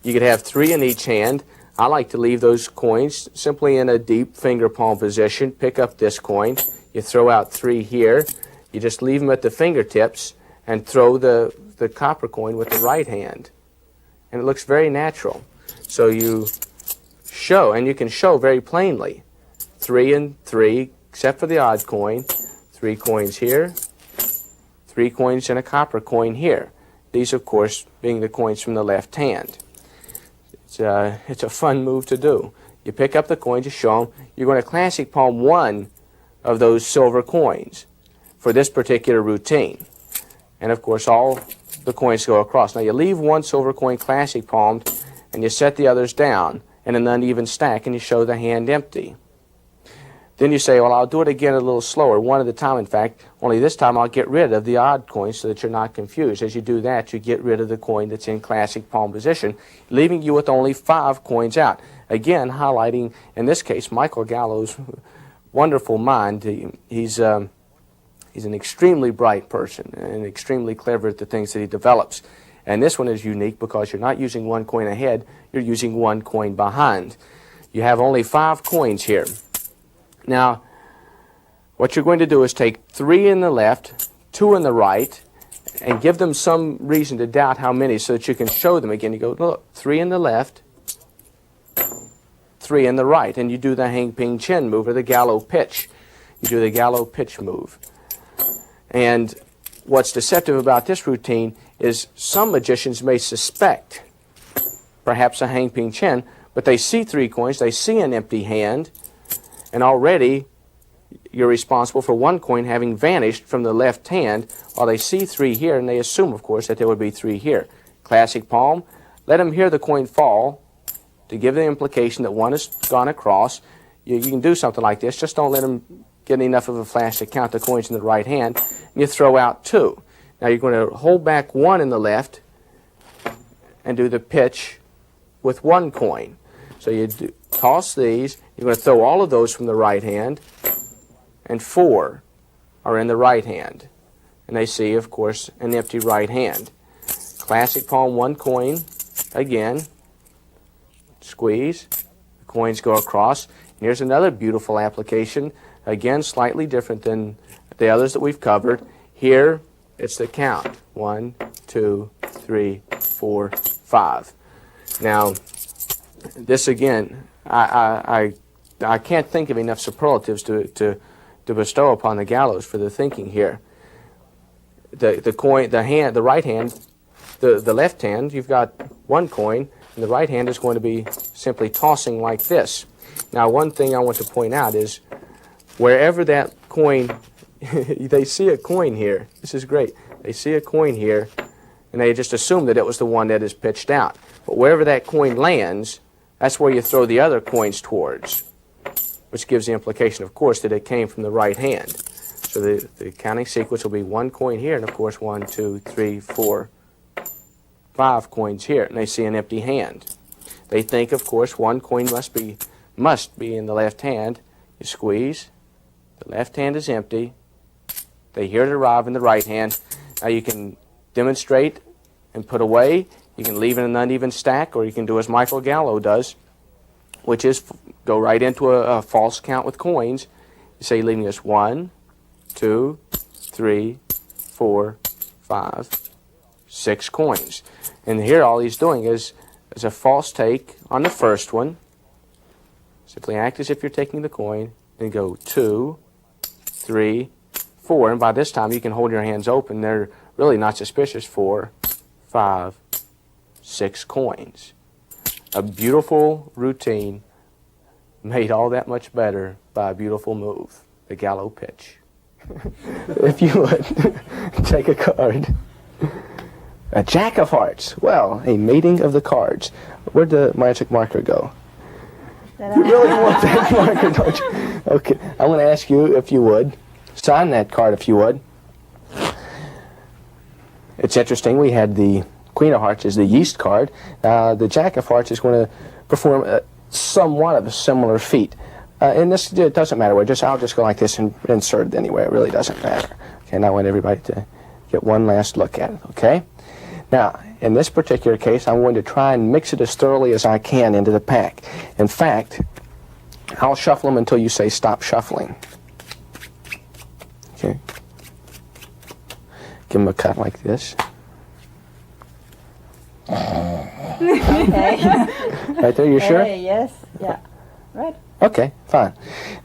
you could have 3 in each hand. I like to leave those coins simply in a deep finger palm position. Pick up this coin. You throw out 3 here. You just leave them at the fingertips and throw the copper coin with the right hand. And it looks very natural. So you show, and you can show very plainly, 3 and 3, except for the odd coin. 3 coins here, 3 coins and a copper coin here. These, of course, being the coins from the left hand. It's a fun move to do. You pick up the coins, you show them. You're going to classic palm 1 of those silver coins for this particular routine. And, of course, all the coins go across. Now, you leave 1 silver coin classic palmed, and you set the others down in an uneven stack, and you show the hand empty. Then you say, well, I'll do it again a little slower, 1 at a time, in fact, only this time I'll get rid of the odd coins so that you're not confused. As you do that, you get rid of the coin that's in classic palm position, leaving you with only 5 coins out. Again, highlighting, in this case, Michael Gallo's wonderful mind. He's an extremely bright person and extremely clever at the things that he develops. And this one is unique because you're not using 1 coin ahead, you're using 1 coin behind. You have only 5 coins here. Now, what you're going to do is take 3 in the left, 2 in the right, and give them some reason to doubt how many so that you can show them again. You go, look, 3 in the left, 3 in the right, and you do the hang ping chin move or the gallo pitch. You do the gallo pitch move. And what's deceptive about this routine is some magicians may suspect perhaps a hang ping chin, but they see 3 coins, they see an empty hand, and already you're responsible for 1 coin having vanished from the left hand, while they see 3 here, and they assume, of course, that there would be 3 here. Classic palm, let them hear the coin fall to give the implication that 1 has gone across. You can do something like this, just don't let them get enough of a flash to count the coins in the right hand, and you throw out 2. Now you're going to hold back 1 in the left and do the pitch with 1 coin. So you toss these, you're going to throw all of those from the right hand, and 4 are in the right hand. And they see, of course, an empty right hand. Classic palm 1 coin, again, squeeze, the coins go across. And here's another beautiful application, again, slightly different than the others that we've covered. Here, it's the count, 1, 2, 3, 4, 5. Now, this again, I can't think of enough superlatives to bestow upon the gallows for the thinking here. The coin, the hand, the right hand, the left hand, you've got 1 coin, and the right hand is going to be simply tossing like this. Now, one thing I want to point out is wherever that coin, they see a coin here. This is great. They see a coin here, and they just assume that it was the one that is pitched out. But wherever that coin lands, that's where you throw the other coins towards, which gives the implication, of course, that it came from the right hand. So the counting sequence will be 1 coin here, and of course 1, 2, 3, 4, 5 coins here, and they see an empty hand. They think, of course, 1 coin must be in the left hand. You squeeze, the left hand is empty. They hear it arrive in the right hand. Now you can demonstrate and put away. You can leave in an uneven stack, or you can do as Michael Gallo does, which is go right into a false count with coins. You say you're leaving us 1, 2, 3, 4, 5, 6 coins. And here all he's doing is a false take on the first one. Simply act as if you're taking the coin, then go 2, 3, 4, and by this time you can hold your hands open. They're really not suspicious. 4, 5, 6 coins. A beautiful routine made all that much better by a beautiful move, the gallo pitch. if you would, take a card. A Jack of Hearts. Well, a mating of the cards. Where'd the magic marker go? You really want that marker, don't you? Okay, I'm going to ask you if you would. Sign that card if you would. It's interesting, we had the Queen of Hearts is the yeast card. The Jack of Hearts is going to perform somewhat of a similar feat. And this, it doesn't matter where, I'll just go like this and insert it anywhere. It really doesn't matter. Okay, now I want everybody to get one last look at it, okay? Now, in this particular case, I'm going to try and mix it as thoroughly as I can into the pack. In fact, I'll shuffle them until you say stop shuffling. Okay. Give them a cut like this. Okay. Right there, you sure? Hey, yes. Yeah. Right. Okay, fine.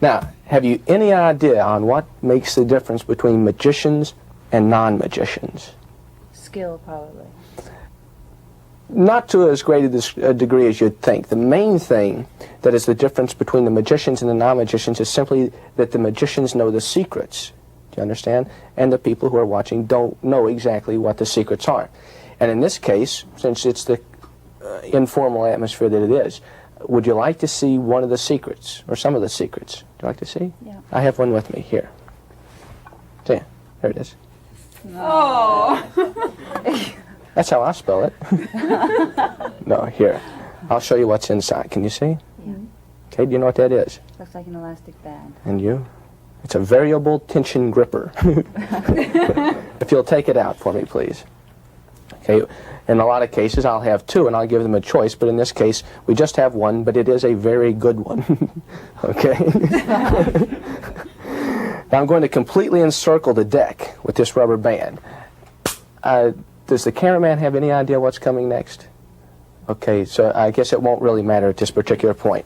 Now, have you any idea on what makes the difference between magicians and non-magicians? Skill, probably. Not to as great a degree as you'd think. The main thing that is the difference between the magicians and the non-magicians is simply that the magicians know the secrets. Do you understand? And the people who are watching don't know exactly what the secrets are. And in this case, since it's the informal atmosphere that it is, would you like to see one of the secrets, or some of the secrets? Would you like to see? Yeah. I have one with me here. See, there it is. Oh. That's how I spell it. No, here. I'll show you what's inside. Can you see? Yeah. Okay, do you know what that is? Looks like an elastic band. And you? It's a variable tension gripper. If you'll take it out for me, please. Okay, in a lot of cases I'll have two and I'll give them a choice, but in this case we just have one, but it is a very good one. Okay? Now I'm going to completely encircle the deck with this rubber band. Does the cameraman have any idea what's coming next? Okay, so I guess it won't really matter at this particular point.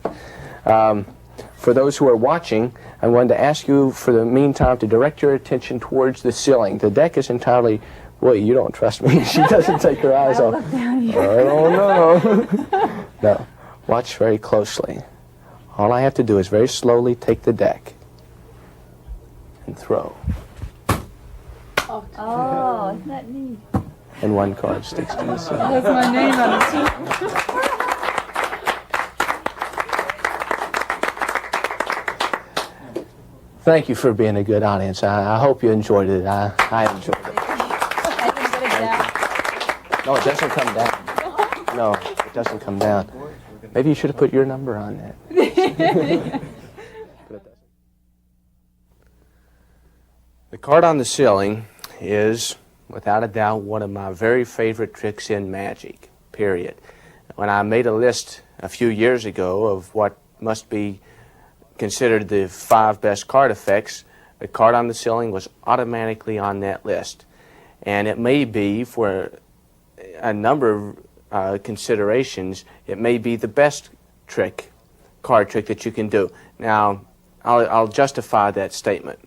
For those who are watching, I'm going to ask you for the meantime to direct your attention towards the ceiling. The deck is entirely... Boy, you don't trust me. She doesn't take her eyes off. Look down here. Oh, no. No. Watch very closely. All I have to do is very slowly take the deck and throw. Oh, isn't that neat? And one card sticks to the ceiling. Has my name on it. Thank you for being a good audience. I hope you enjoyed it. I enjoyed it. I can get it down. No, it doesn't come down. No, it doesn't come down. Maybe you should have put your number on that. The card on the ceiling is, without a doubt, one of my very favorite tricks in magic, period. When I made a list a few years ago of what must be considered the 5 best card effects, the card on the ceiling was automatically on that list. And it may be, for a number of considerations, it may be the best card trick that you can do. Now, I'll justify that statement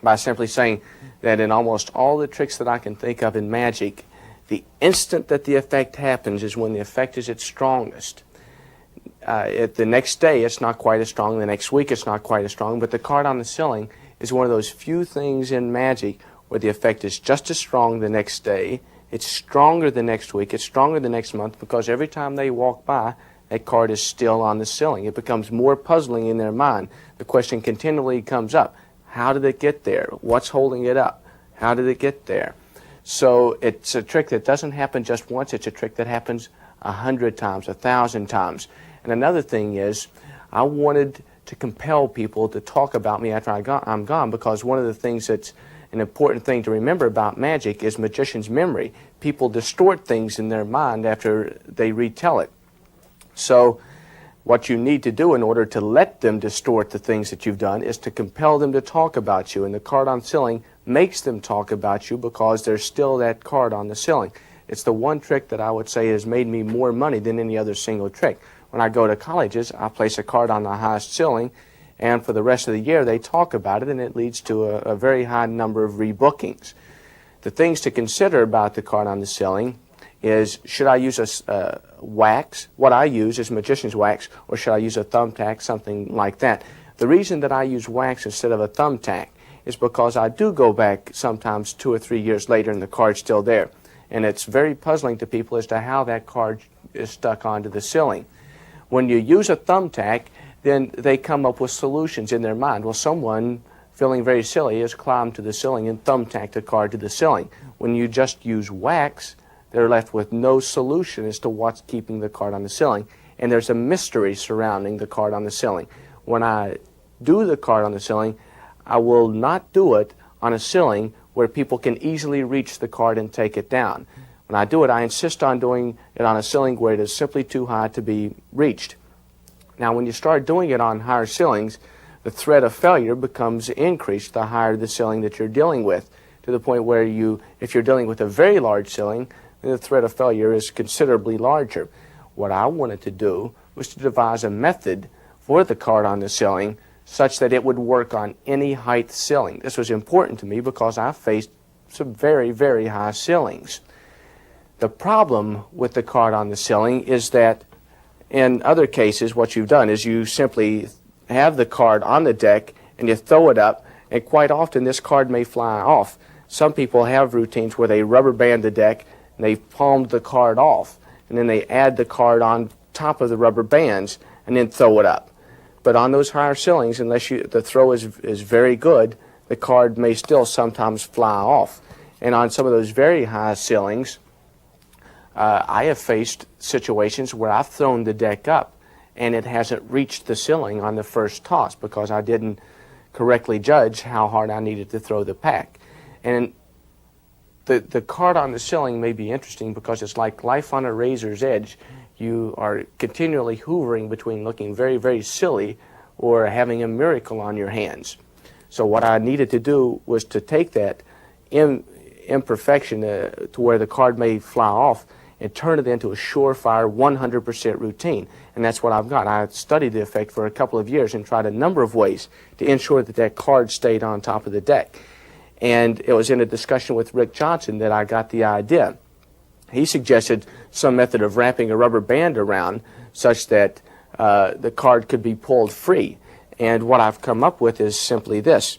by simply saying that in almost all the tricks that I can think of in magic, the instant that the effect happens is when the effect is its strongest. The next day, it's not quite as strong. The next week, it's not quite as strong. But the card on the ceiling is one of those few things in magic where the effect is just as strong the next day. It's stronger the next week. It's stronger the next month, because every time they walk by, that card is still on the ceiling. It becomes more puzzling in their mind. The question continually comes up. How did it get there? What's holding it up? How did it get there? So it's a trick that doesn't happen just once. It's a trick that happens 100 times, 1,000 times. And another thing is, I wanted to compel people to talk about me after I'm gone, because one of the things that's an important thing to remember about magic is magician's memory. People distort things in their mind after they retell it. So what you need to do in order to let them distort the things that you've done is to compel them to talk about you. And the card on the ceiling makes them talk about you because there's still that card on the ceiling. It's the one trick that I would say has made me more money than any other single trick. When I go to colleges, I place a card on the highest ceiling, and for the rest of the year they talk about it, and it leads to a very high number of rebookings. The things to consider about the card on the ceiling is, should I use a wax? What I use is magician's wax, or should I use a thumbtack, something like that? The reason that I use wax instead of a thumbtack is because I do go back sometimes 2 or 3 years later and the card's still there. And it's very puzzling to people as to how that card is stuck onto the ceiling. When you use a thumbtack, then they come up with solutions in their mind. Well, someone feeling very silly has climbed to the ceiling and thumbtacked the card to the ceiling. When you just use wax, they're left with no solution as to what's keeping the card on the ceiling. And there's a mystery surrounding the card on the ceiling. When I do the card on the ceiling, I will not do it on a ceiling where people can easily reach the card and take it down. When I do it, I insist on doing it on a ceiling where it is simply too high to be reached. Now, when you start doing it on higher ceilings, the threat of failure becomes increased the higher the ceiling that you're dealing with, to the point where if you're dealing with a very large ceiling, then the threat of failure is considerably larger. What I wanted to do was to devise a method for the card on the ceiling such that it would work on any height ceiling. This was important to me because I faced some very, very high ceilings. The problem with the card on the ceiling is that in other cases what you've done is you simply have the card on the deck and you throw it up, and quite often this card may fly off. Some people have routines where they rubber band the deck and they've palmed the card off, and then they add the card on top of the rubber bands and then throw it up. But on those higher ceilings, unless the throw is very good, the card may still sometimes fly off. And on some of those very high ceilings, I have faced situations where I've thrown the deck up and it hasn't reached the ceiling on the first toss because I didn't correctly judge how hard I needed to throw the pack. And the card on the ceiling may be interesting because it's like life on a razor's edge. You are continually hoovering between looking very, very silly or having a miracle on your hands. So what I needed to do was to take that imperfection to where the card may fly off and turn it into a surefire 100% routine. And that's what I've got. I studied the effect for a couple of years and tried a number of ways to ensure that that card stayed on top of the deck. And it was in a discussion with Rick Johnson that I got the idea. He suggested some method of wrapping a rubber band around such that the card could be pulled free. And what I've come up with is simply this.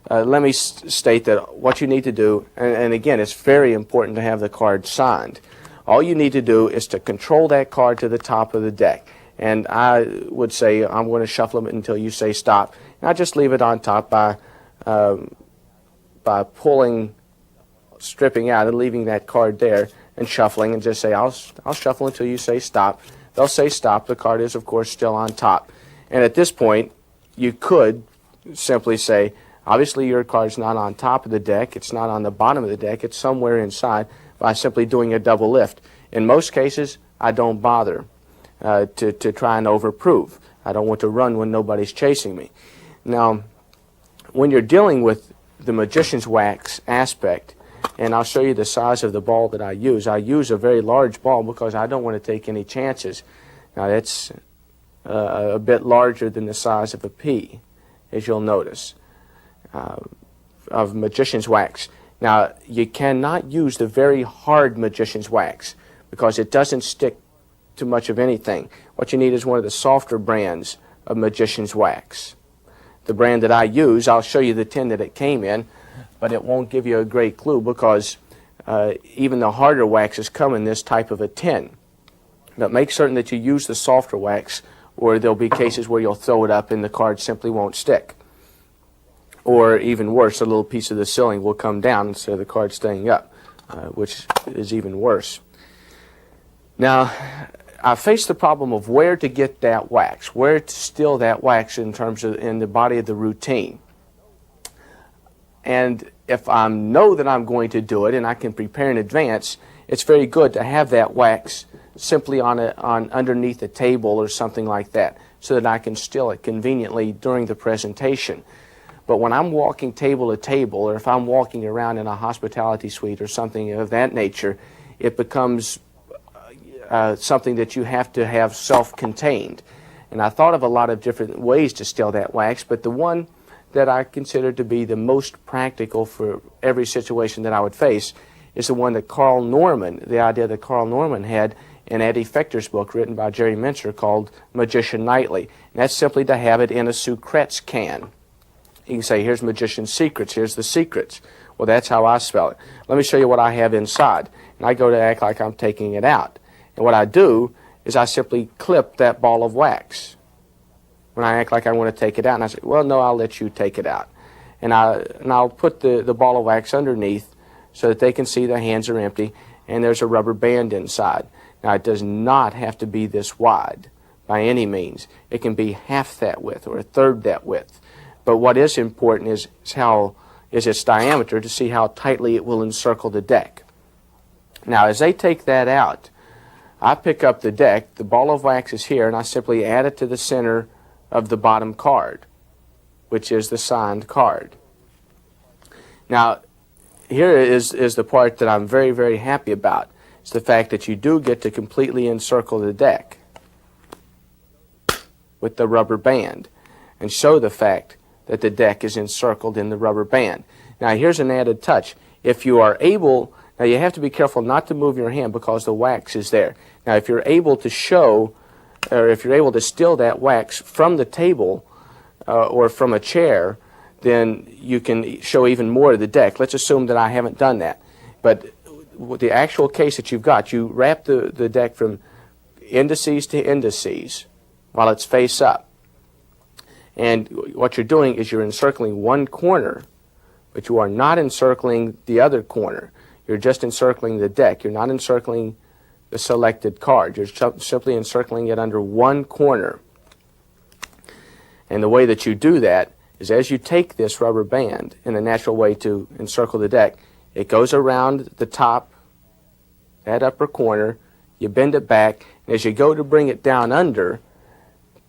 Let me state that what you need to do, and again, it's very important to have the card signed. All you need to do is to control that card to the top of the deck. And I would say I'm going to shuffle it until you say stop. And I just leave it on top by stripping out and leaving that card there and shuffling, and just say I'll shuffle until you say stop. They'll say stop. The card is, of course, still on top. And at this point, you could simply say, obviously your card's not on top of the deck. It's not on the bottom of the deck. It's somewhere inside, by simply doing a double lift. In most cases, I don't bother to try and overprove. I don't want to run when nobody's chasing me. Now, when you're dealing with the magician's wax aspect, and I'll show you the size of the ball that I use a very large ball because I don't want to take any chances. Now, that's a bit larger than the size of a pea, as you'll notice, of magician's wax. Now, you cannot use the very hard magician's wax because it doesn't stick to much of anything. What you need is one of the softer brands of magician's wax. The brand that I use, I'll show you the tin that it came in, but it won't give you a great clue because even the harder waxes come in this type of a tin. But make certain that you use the softer wax, or there'll be cases where you'll throw it up and the card simply won't stick. Or even worse, a little piece of the ceiling will come down instead of the card staying up, which is even worse. Now, I faced the problem of where to get that wax, where to steal that wax in terms of in the body of the routine. And if I know that I'm going to do it and I can prepare in advance, it's very good to have that wax simply on underneath a table or something like that so that I can steal it conveniently during the presentation. But when I'm walking table to table, or if I'm walking around in a hospitality suite or something of that nature, it becomes something that you have to have self-contained. And I thought of a lot of different ways to steal that wax, but the one that I consider to be the most practical for every situation that I would face is the one that the idea that Carl Norman had in Eddie Fechter's book written by Jerry Mincer called Magician Nightly. And that's simply to have it in a Sucrets can. You can say, here's magician's secrets, here's the secrets. Well, that's how I spell it. Let me show you what I have inside. And I go to act like I'm taking it out. And what I do is I simply clip that ball of wax. When I act like I want to take it out, and I say, well, no, I'll let you take it out. And I'll put the ball of wax underneath so that they can see the hands are empty, and there's a rubber band inside. Now, it does not have to be this wide by any means. It can be half that width or a third that width. But what is important is its diameter to see how tightly it will encircle the deck. Now, as they take that out, I pick up the deck, the ball of wax is here, and I simply add it to the center of the bottom card, which is the signed card. Now, here is the part that I'm very, very happy about. It's the fact that you do get to completely encircle the deck with the rubber band and show the fact that the deck is encircled in the rubber band. Now, here's an added touch. If you are able, now you have to be careful not to move your hand because the wax is there. Now, if you're able to show, or if you're able to steal that wax from the table or from a chair, then you can show even more of the deck. Let's assume that I haven't done that. But with the actual case that you've got, you wrap the deck from indices to indices while it's face up. And what you're doing is you're encircling one corner, but you are not encircling the other corner. You're just encircling the deck. You're not encircling the selected card. You're simply encircling it under one corner. And the way that you do that is as you take this rubber band in the natural way to encircle the deck, it goes around the top, that upper corner, you bend it back, and as you go to bring it down under,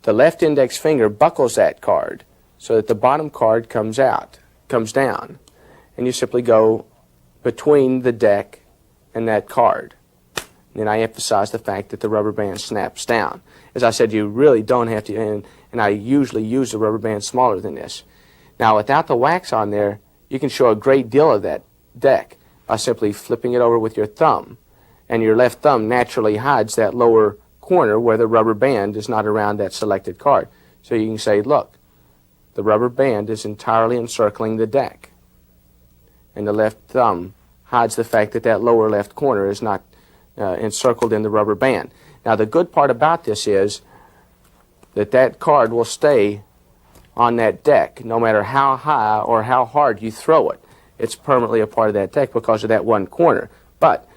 the left index finger buckles that card so that the bottom card comes down. And you simply go between the deck and that card. And then I emphasize the fact that the rubber band snaps down. As I said, you really don't have to, and I usually use the rubber band smaller than this. Now, without the wax on there, you can show a great deal of that deck by simply flipping it over with your thumb. And your left thumb naturally hides that lower corner where the rubber band is not around that selected card. So you can say, look, the rubber band is entirely encircling the deck. And the left thumb hides the fact that that lower left corner is not encircled in the rubber band. Now, the good part about this is that that card will stay on that deck no matter how high or how hard you throw it. It's permanently a part of that deck because of that one corner. But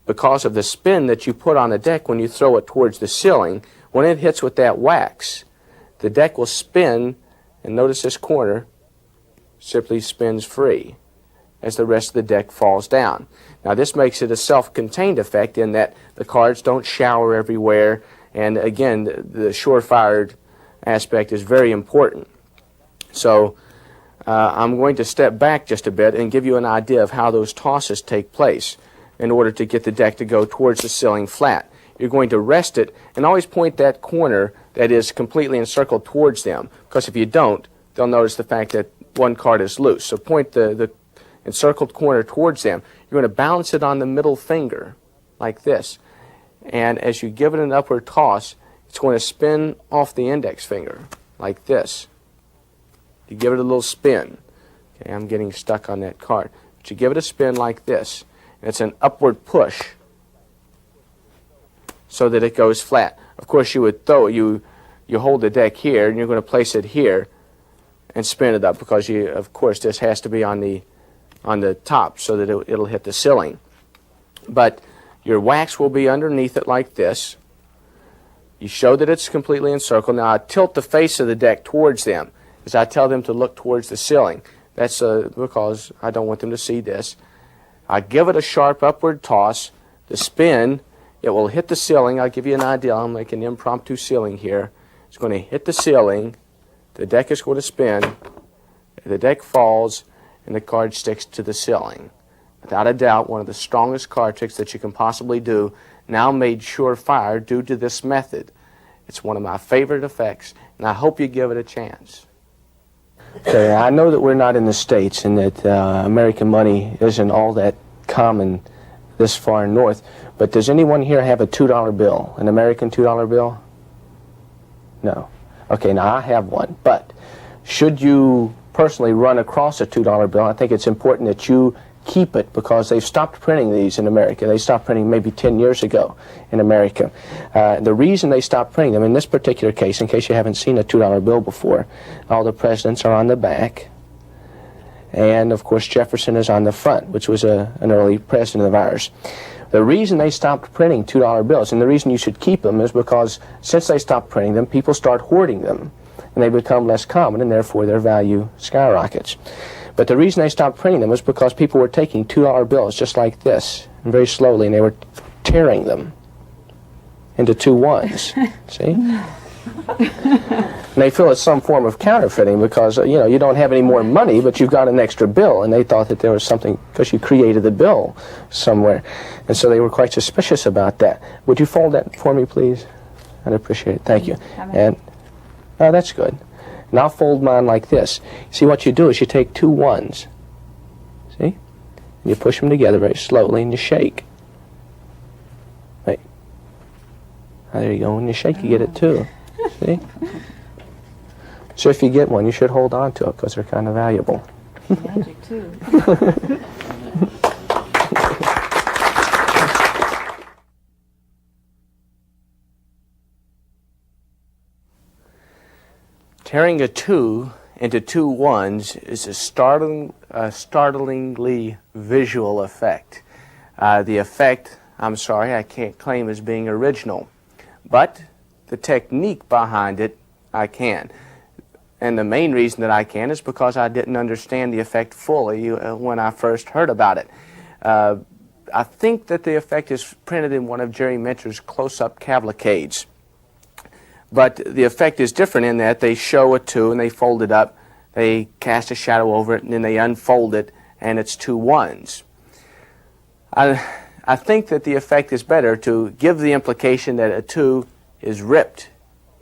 because of the spin that you put on the deck when you throw it towards the ceiling, when it hits with that wax, the deck will spin, and notice this corner simply spins free as the rest of the deck falls down. Now, this makes it a self-contained effect in that the cards don't shower everywhere, and again, the surefire aspect is very important. So I'm going to step back just a bit and give you an idea of how those tosses take place in order to get the deck to go towards the ceiling flat. You're going to rest it and always point that corner that is completely encircled towards them, because if you don't, they'll notice the fact that one card is loose. So point the encircled corner towards them. You're going to balance it on the middle finger like this. And as you give it an upward toss, it's going to spin off the index finger like this. You give it a little spin. Okay, I'm getting stuck on that card. But you give it a spin like this. And it's an upward push so that it goes flat. Of course, you would throw you hold the deck here, and you're going to place it here and spin it up because of course, this has to be on the top so that it'll hit the ceiling. But your wax will be underneath it like this. You show that it's completely encircled. Now I tilt the face of the deck towards them as I tell them to look towards the ceiling. That's because I don't want them to see this. I give it a sharp upward toss. The spin, it will hit the ceiling. I'll give you an idea. I'll make an impromptu ceiling here. It's going to hit the ceiling. The deck is going to spin. The deck falls, and the card sticks to the ceiling. Without a doubt, one of the strongest card tricks that you can possibly do, now made surefire due to this method. It's one of my favorite effects, and I hope you give it a chance. Okay, I know that we're not in the States and that American money isn't all that common this far north, but does anyone here have a $2 bill, an American $2 bill? No. Okay, now I have one, but should you personally run across a $2 bill, I think it's important that you keep it because they've stopped printing these in America. They stopped printing maybe 10 years ago in America. The reason they stopped printing them, in this particular case, in case you haven't seen a $2 bill before, all the presidents are on the back. And, of course, Jefferson is on the front, which was an early president of ours. The reason they stopped printing $2 bills, and the reason you should keep them, is because since they stopped printing them, people start hoarding them, and they become less common, and therefore their value skyrockets. But the reason they stopped printing them was because people were taking $2 bills just like this, and very slowly, and they were tearing them into 2 ones. See? And they feel it's some form of counterfeiting because, you know, you don't have any more money, but you've got an extra bill, and they thought that there was something because you created the bill somewhere. And so they were quite suspicious about that. Would you fold that for me, please? I'd appreciate it. Thank you. And oh, that's good. And I'll fold mine like this. See, what you do is you take 2 ones, see? And you push them together very slowly, and you shake. Right. Oh, there you go. When you shake, you get it too. See? So if you get one, you should hold on to it because they're kind of valuable. Magic, too. Tearing a 2 into 2 ones is a startlingly visual effect. The effect, I'm sorry, I can't claim as being original, but the technique behind it, I can. And the main reason that I can is because I didn't understand the effect fully when I first heard about it. I think that the effect is printed in one of Jerry Minter's close-up cavalcades. But the effect is different in that they show a 2 and they fold it up, they cast a shadow over it, and then they unfold it, and it's 2 ones. I think that the effect is better to give the implication that a 2 is ripped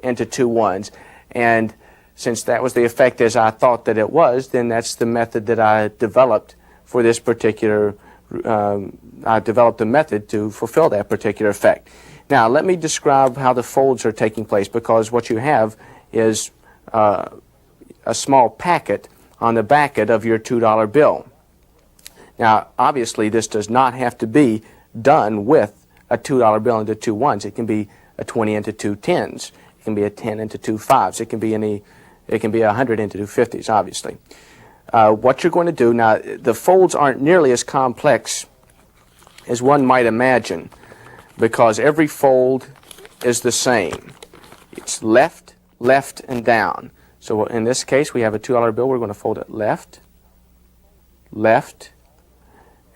into 2 ones, and since that was the effect as I thought that it was, then that's the method that I developed for this particular, I developed a method to fulfill that particular effect. Now, let me describe how the folds are taking place, because what you have is a small packet on the backet of your $2 bill. Now, obviously, this does not have to be done with a $2 bill into 2 ones. It can be a 20 into 2 10s. It can be a 10 into 2 5s. It can be a 100 into 2 50s, obviously. What you're going to do, now, the folds aren't nearly as complex as one might imagine, because every fold is the same. It's left, left, and down. So in this case, we have a $2 bill. We're going to fold it left, left,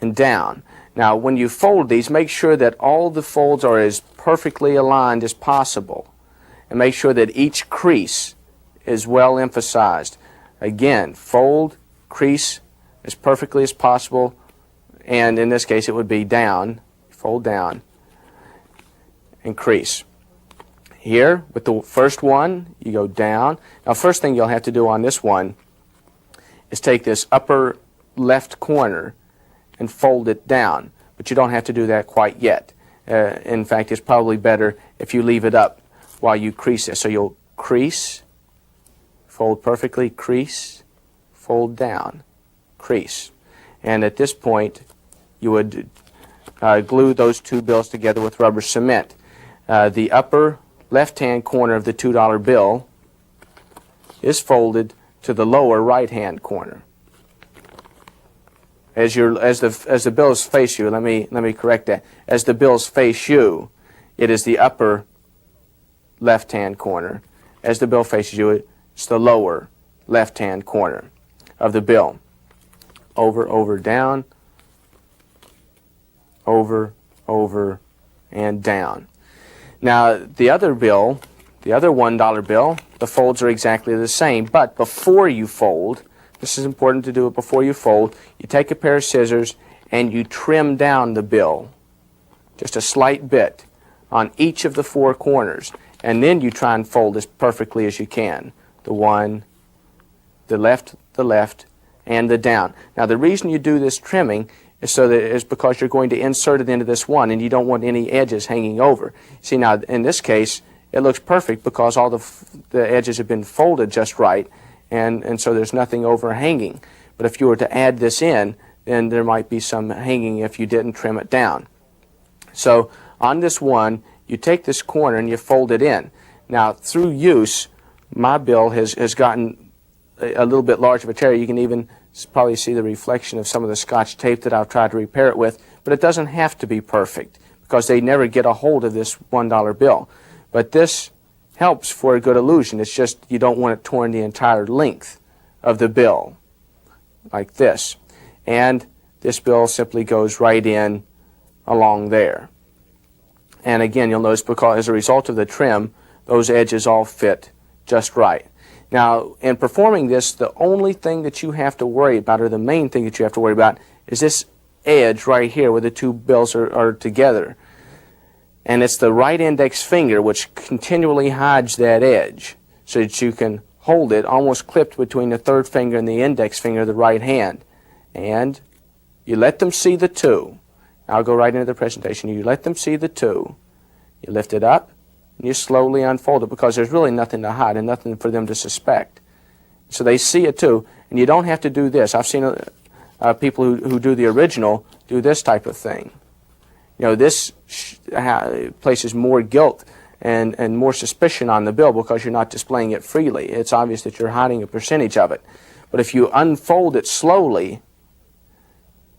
and down. Now, when you fold these, make sure that all the folds are as perfectly aligned as possible, and make sure that each crease is well emphasized. Again, fold, crease as perfectly as possible, and in this case, it would be down, fold down, and crease. Here, with the first one, you go down. Now, first thing you'll have to do on this one is take this upper left corner and fold it down, but you don't have to do that quite yet. In fact, it's probably better if you leave it up while you crease it. So you'll crease, fold perfectly, crease, fold down, crease. And at this point, you would glue those 2 bills together with rubber cement. The upper left-hand corner of the $2 bill is folded to the lower right-hand corner. As the bills face you, let me correct that. As the bills face you, it is the upper left-hand corner. As the bill faces you, it's the lower left-hand corner of the bill. Over, over, down, over, over, and down. Now, the other bill, the other $1 bill, the folds are exactly the same, but before you fold, this is important to do it before you fold, you take a pair of scissors and you trim down the bill, just a slight bit, on each of the 4 corners, and then you try and fold as perfectly as you can. The one, the left, and the down. Now, the reason you do this trimming is because you're going to insert it into this one, and you don't want any edges hanging over. See, now, in this case, it looks perfect because all the edges have been folded just right, and so there's nothing overhanging. But if you were to add this in, then there might be some hanging if you didn't trim it down. So on this one, you take this corner and you fold it in. Now, through use, my bill has gotten a little bit large of a tear. You can even probably see the reflection of some of the Scotch tape that I've tried to repair it with, but it doesn't have to be perfect because they never get a hold of this $1 bill. But this helps for a good illusion. It's just you don't want it torn the entire length of the bill, like this. And this bill simply goes right in along there. And again, you'll notice because as a result of the trim, those edges all fit just right. Now, in performing this, the only thing that you have to worry about, or the main thing that you have to worry about, is this edge right here where the two bills are together. And it's the right index finger which continually hides that edge so that you can hold it almost clipped between the third finger and the index finger of the right hand. And you let them see the two. I'll go right into the presentation. You let them see the two. You lift it up, and you slowly unfold it because there's really nothing to hide and nothing for them to suspect. So they see it too, and you don't have to do this. I've seen people who do the original do this type of thing. You know, this places more guilt and more suspicion on the bill because you're not displaying it freely. It's obvious that you're hiding a percentage of it. But if you unfold it slowly,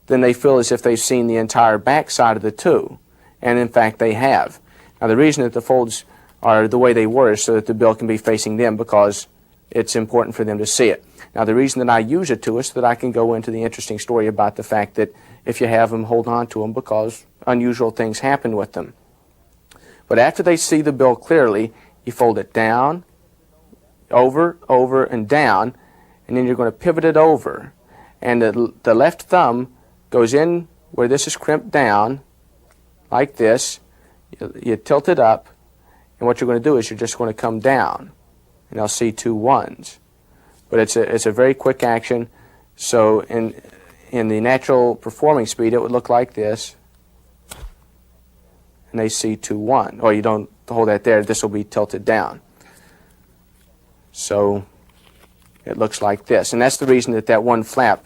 then they feel as if they've seen the entire back side of the two. And in fact, they have. Now, the reason that the folds are the way they were is so that the bill can be facing them because it's important for them to see it. Now, the reason that I use it to is that I can go into the interesting story about the fact that if you have them, hold on to them because unusual things happen with them. But after they see the bill clearly, you fold it down, over, and down, and then you're going to pivot it over. And the left thumb goes in where this is crimped down, like this. You tilt it up, and what you're going to do is you're just going to come down, and I'll see two ones. But it's a very quick action. So in the natural performing speed, it would look like this, and they see 2 1. Or you don't hold that there. This will be tilted down. So it looks like this, and that's the reason that that one flap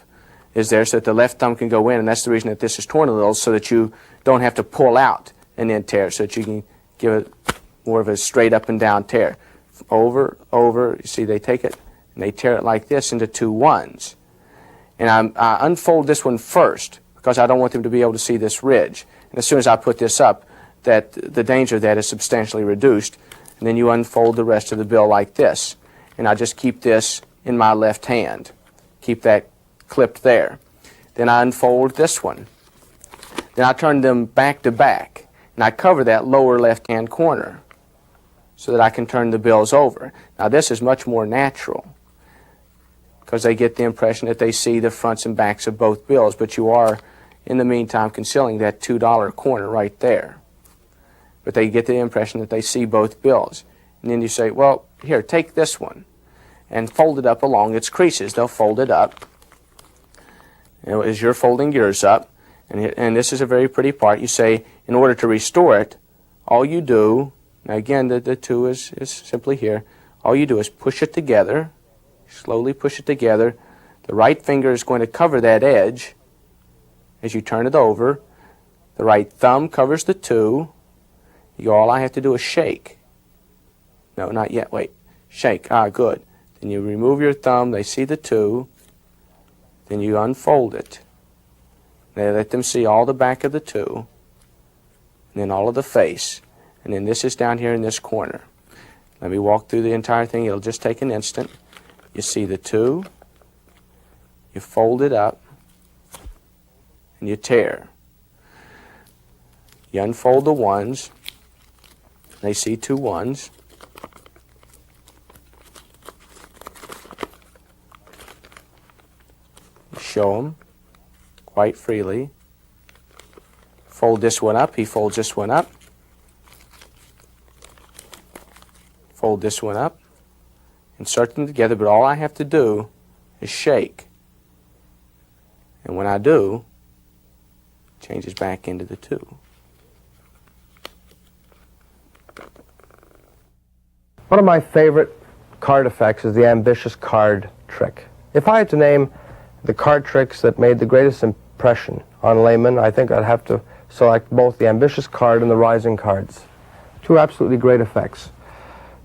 is there so that the left thumb can go in, and that's the reason that this is torn a little so that you don't have to pull out and then tear, so that you can give it more of a straight up and down tear. Over, you see they take it and they tear it like this into 2 1s. And I unfold this one first because I don't want them to be able to see this ridge. And as soon as I put this up, that the danger of that is substantially reduced. And then you unfold the rest of the bill like this. And I just keep this in my left hand. Keep that clipped there. Then I unfold this one. Then I turn them back to back, and I cover that lower left-hand corner so that I can turn the bills over. Now this is much more natural because they get the impression that they see the fronts and backs of both bills, but you are, in the meantime, concealing that $2 corner right there. But they get the impression that they see both bills. And then you say, well, here, take this one and fold it up along its creases. They'll fold it up, as you're folding yours up, and this is a very pretty part. You say, in order to restore it, all you do, now again, the 2 is simply here, all you do is push it together, slowly push it together. The right finger is going to cover that edge as you turn it over. The right thumb covers the 2. All I have to do is shake. No, not yet, wait. Shake, good. Then you remove your thumb, they see the 2. Then you unfold it. They let them see all the back of the 2, and then all of the face. And then this is down here in this corner. Let me walk through the entire thing. It'll just take an instant. You see the 2, you fold it up, and you tear. You unfold the 1s. They see 2 1s. Show them quite freely. Fold this one up. He folds this one up. Fold this one up. Insert them together, but all I have to do is shake. And when I do, it changes back into the 2. One of my favorite card effects is the ambitious card trick. If I had to name the card tricks that made the greatest impression on laymen, I think I'd have to select both the ambitious card and the rising cards. Two absolutely great effects.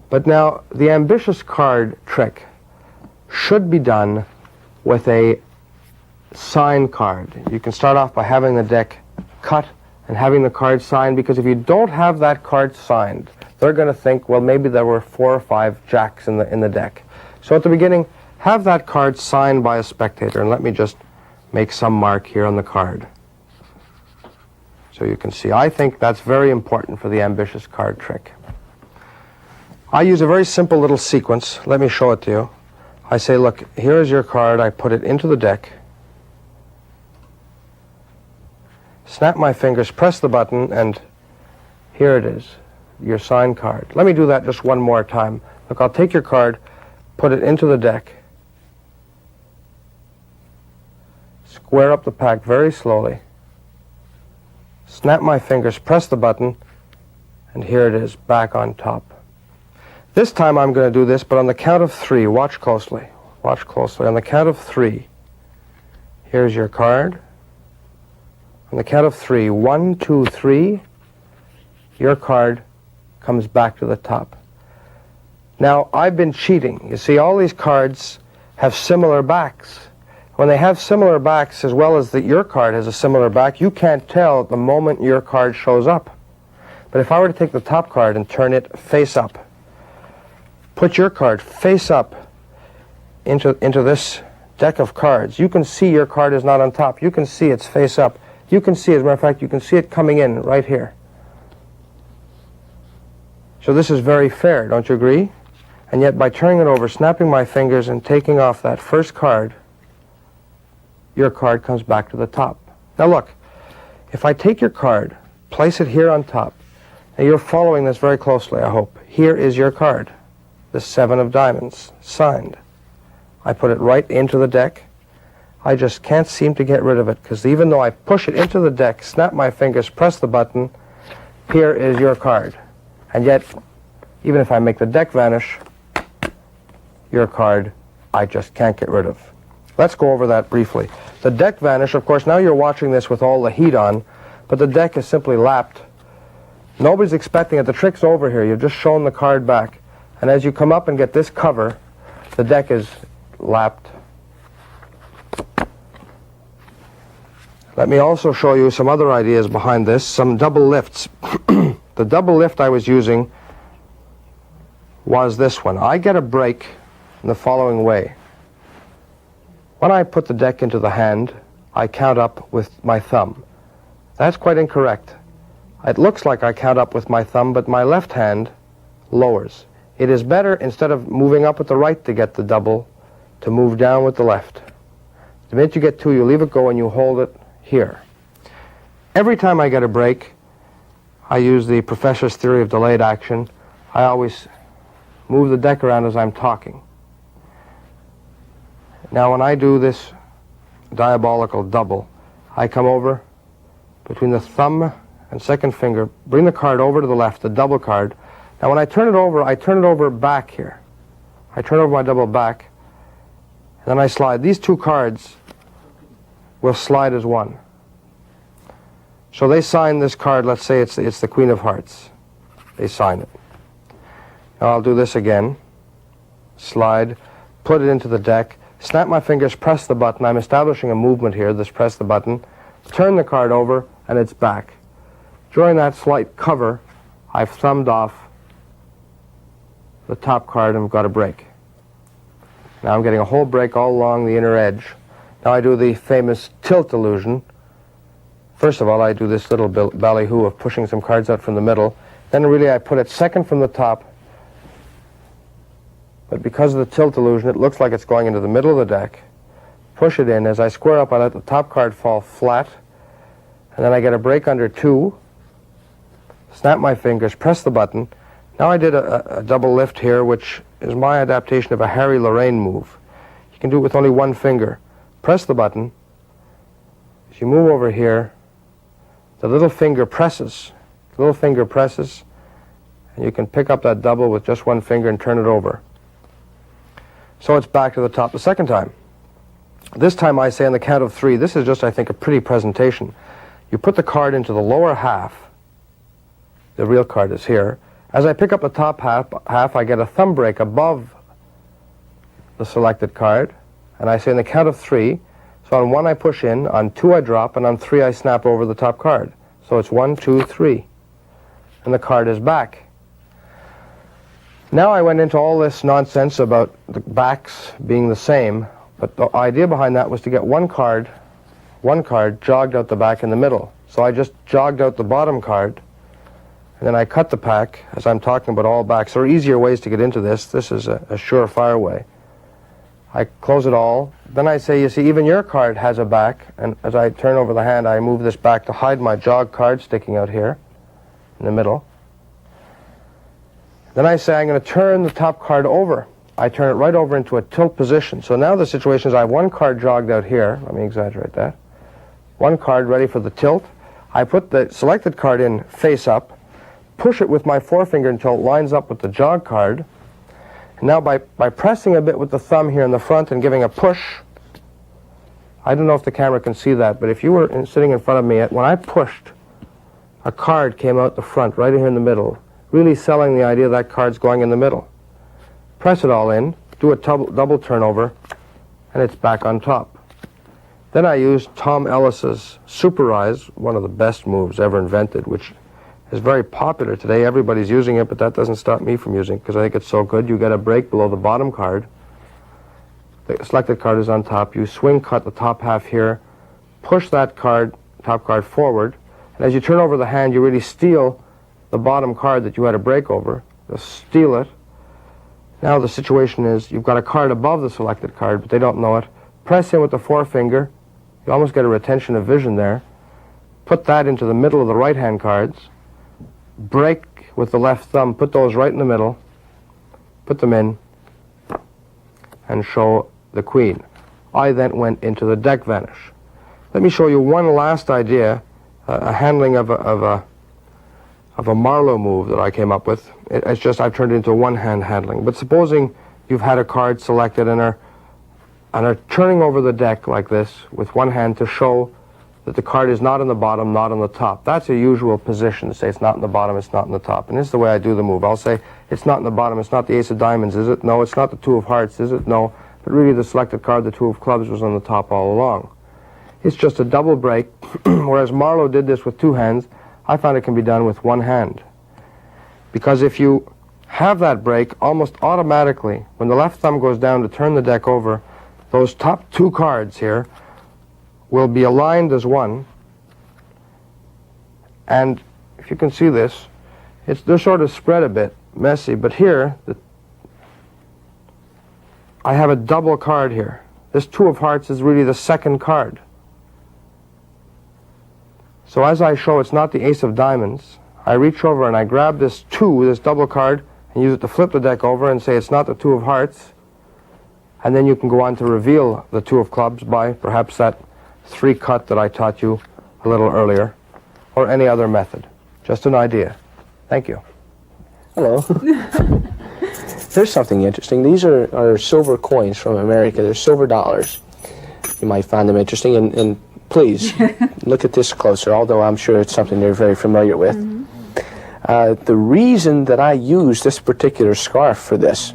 But now, the ambitious card trick should be done with a sign card. You can start off by having the deck cut and having the card signed, because if you don't have that card signed, they're going to think, well, maybe there were 4 or 5 jacks in the deck. So at the beginning, have that card signed by a spectator, and let me just make some mark here on the card. So you can see, I think that's very important for the ambitious card trick. I use a very simple little sequence. Let me show it to you. I say, look, here is your card. I put it into the deck. Snap my fingers, press the button, and here it is, your signed card. Let me do that just one more time. Look, I'll take your card, put it into the deck, square up the pack very slowly, snap my fingers, press the button, and here it is, back on top. This time I'm going to do this, but on the count of 3, watch closely. Watch closely. On the count of 3, here's your card. On the count of 3, 1, 2, 3, your card comes back to the top. Now, I've been cheating. You see, all these cards have similar backs. When they have similar backs, as well as that your card has a similar back, you can't tell the moment your card shows up. But if I were to take the top card and turn it face up, put your card face up into this deck of cards, you can see your card is not on top. You can see it's face up. You can see, as a matter of fact, you can see it coming in right here. So this is very fair, don't you agree? And yet by turning it over, snapping my fingers and taking off that first card, your card comes back to the top. Now look, if I take your card, place it here on top, and you're following this very closely, I hope. Here is your card, the 7 of diamonds, signed. I put it right into the deck. I just can't seem to get rid of it, because even though I push it into the deck, snap my fingers, press the button, here is your card. And yet, even if I make the deck vanish, your card, I just can't get rid of. Let's go over that briefly. The deck vanish, of course, now you're watching this with all the heat on, but the deck is simply lapped. Nobody's expecting it. The trick's over here. You've just shown the card back. And as you come up and get this cover, the deck is lapped. Let me also show you some other ideas behind this, some double lifts. The double lift I was using was this one. I get a break in the following way. When I put the deck into the hand, I count up with my thumb. That's quite incorrect. It looks like I count up with my thumb, but my left hand lowers. It is better, instead of moving up with the right to get the double, to move down with the left. The minute you get 2, you leave it go and you hold it here. Every time I get a break, I use the professor's theory of delayed action. I always move the deck around as I'm talking. Now when I do this diabolical double, I come over between the thumb and second finger, bring the card over to the left, the double card. Now when I turn it over back here. I turn over my double back, and then I slide. These 2 cards will slide as one. So they sign this card, let's say it's the Queen of Hearts. They sign it. Now I'll do this again. Slide, put it into the deck, snap my fingers, press the button. I'm establishing a movement here, this press the button. Turn the card over, and it's back. During that slight cover, I've thumbed off the top card and got a break. Now I'm getting a whole break all along the inner edge. Now I do the famous tilt illusion. First of all, I do this little ballyhoo of pushing some cards out from the middle. Then really I put it second from the top. But because of the tilt illusion, it looks like it's going into the middle of the deck. Push it in. As I square up, I let the top card fall flat. And then I get a break under 2. Snap my fingers, press the button. Now I did a double lift here, which is my adaptation of a Harry Lorraine move. You can do it with only one finger. Press the button. As you move over here, the little finger presses. The little finger presses, and you can pick up that double with just one finger and turn it over. So it's back to the top the second time. This time I say on the count of 3, this is just, I think, a pretty presentation. You put the card into the lower half. The real card is here. As I pick up the top half, I get a thumb break above the selected card, and I say on the count of 3, so on 1 I push in, on 2 I drop, and on 3 I snap over the top card. So it's 1, 2, 3, and the card is back. Now I went into all this nonsense about the backs being the same, but the idea behind that was to get one card jogged out the back in the middle. So I just jogged out the bottom card, and then I cut the pack, as I'm talking about all backs. There are easier ways to get into this. This is a surefire way. I close it all. Then I say, you see, even your card has a back, and as I turn over the hand, I move this back to hide my jog card sticking out here in the middle. Then I say, I'm going to turn the top card over. I turn it right over into a tilt position. So now the situation is I have one card jogged out here. Let me exaggerate that. One card ready for the tilt. I put the selected card in face up, push it with my forefinger until it lines up with the jog card. And now by pressing a bit with the thumb here in the front and giving a push, I don't know if the camera can see that, but if you were sitting in front of me, when I pushed, a card came out the front, right here in the middle, really selling the idea that card's going in the middle. Press it all in, do a double turnover, and it's back on top. Then I used Tom Ellis's Super Rise, one of the best moves ever invented, which is very popular today. Everybody's using it, but that doesn't stop me from using it because I think it's so good. You get a break below the bottom card. The selected card is on top. You swing cut the top half here, push that card, top card forward, and as you turn over the hand, you really steal the bottom card that you had a break over. Just steal it. Now the situation is you've got a card above the selected card, but they don't know it. Press in with the forefinger. You almost get a retention of vision there. Put that into the middle of the right-hand cards. Break with the left thumb. Put those right in the middle. Put them in. And show the queen. I then went into the deck vanish. Let me show you one last idea, a handling of a Marlowe move that I came up with. It's just I've turned it into a one-hand handling. But supposing you've had a card selected and are turning over the deck like this with one hand to show that the card is not in the bottom, not on the top. That's a usual position to say it's not in the bottom, it's not in the top. And this is the way I do the move. I'll say it's not in the bottom, it's not the ace of diamonds, is it? No, it's not the 2 of hearts, is it? No. But really the selected card, the 2 of clubs, was on the top all along. It's just a double break, whereas Marlowe did this with 2 hands. I found it can be done with 1 hand. Because if you have that break, almost automatically, when the left thumb goes down to turn the deck over, those top 2 cards here will be aligned as one. And if you can see this, they're sort of spread a bit, messy, but here, I have a double card here. This 2 of hearts is really the second card. So as I show it's not the ace of diamonds, I reach over and I grab this 2, this double card, and use it to flip the deck over and say it's not the 2 of hearts. And then you can go on to reveal the 2 of clubs by perhaps that 3 cut that I taught you a little earlier, or any other method. Just an idea. Thank you. Hello. There's something interesting. These are silver coins from America. They're silver dollars. You might find them interesting, and please look at this closer, although I'm sure it's something you're very familiar with. Mm-hmm. The reason that I use this particular scarf for this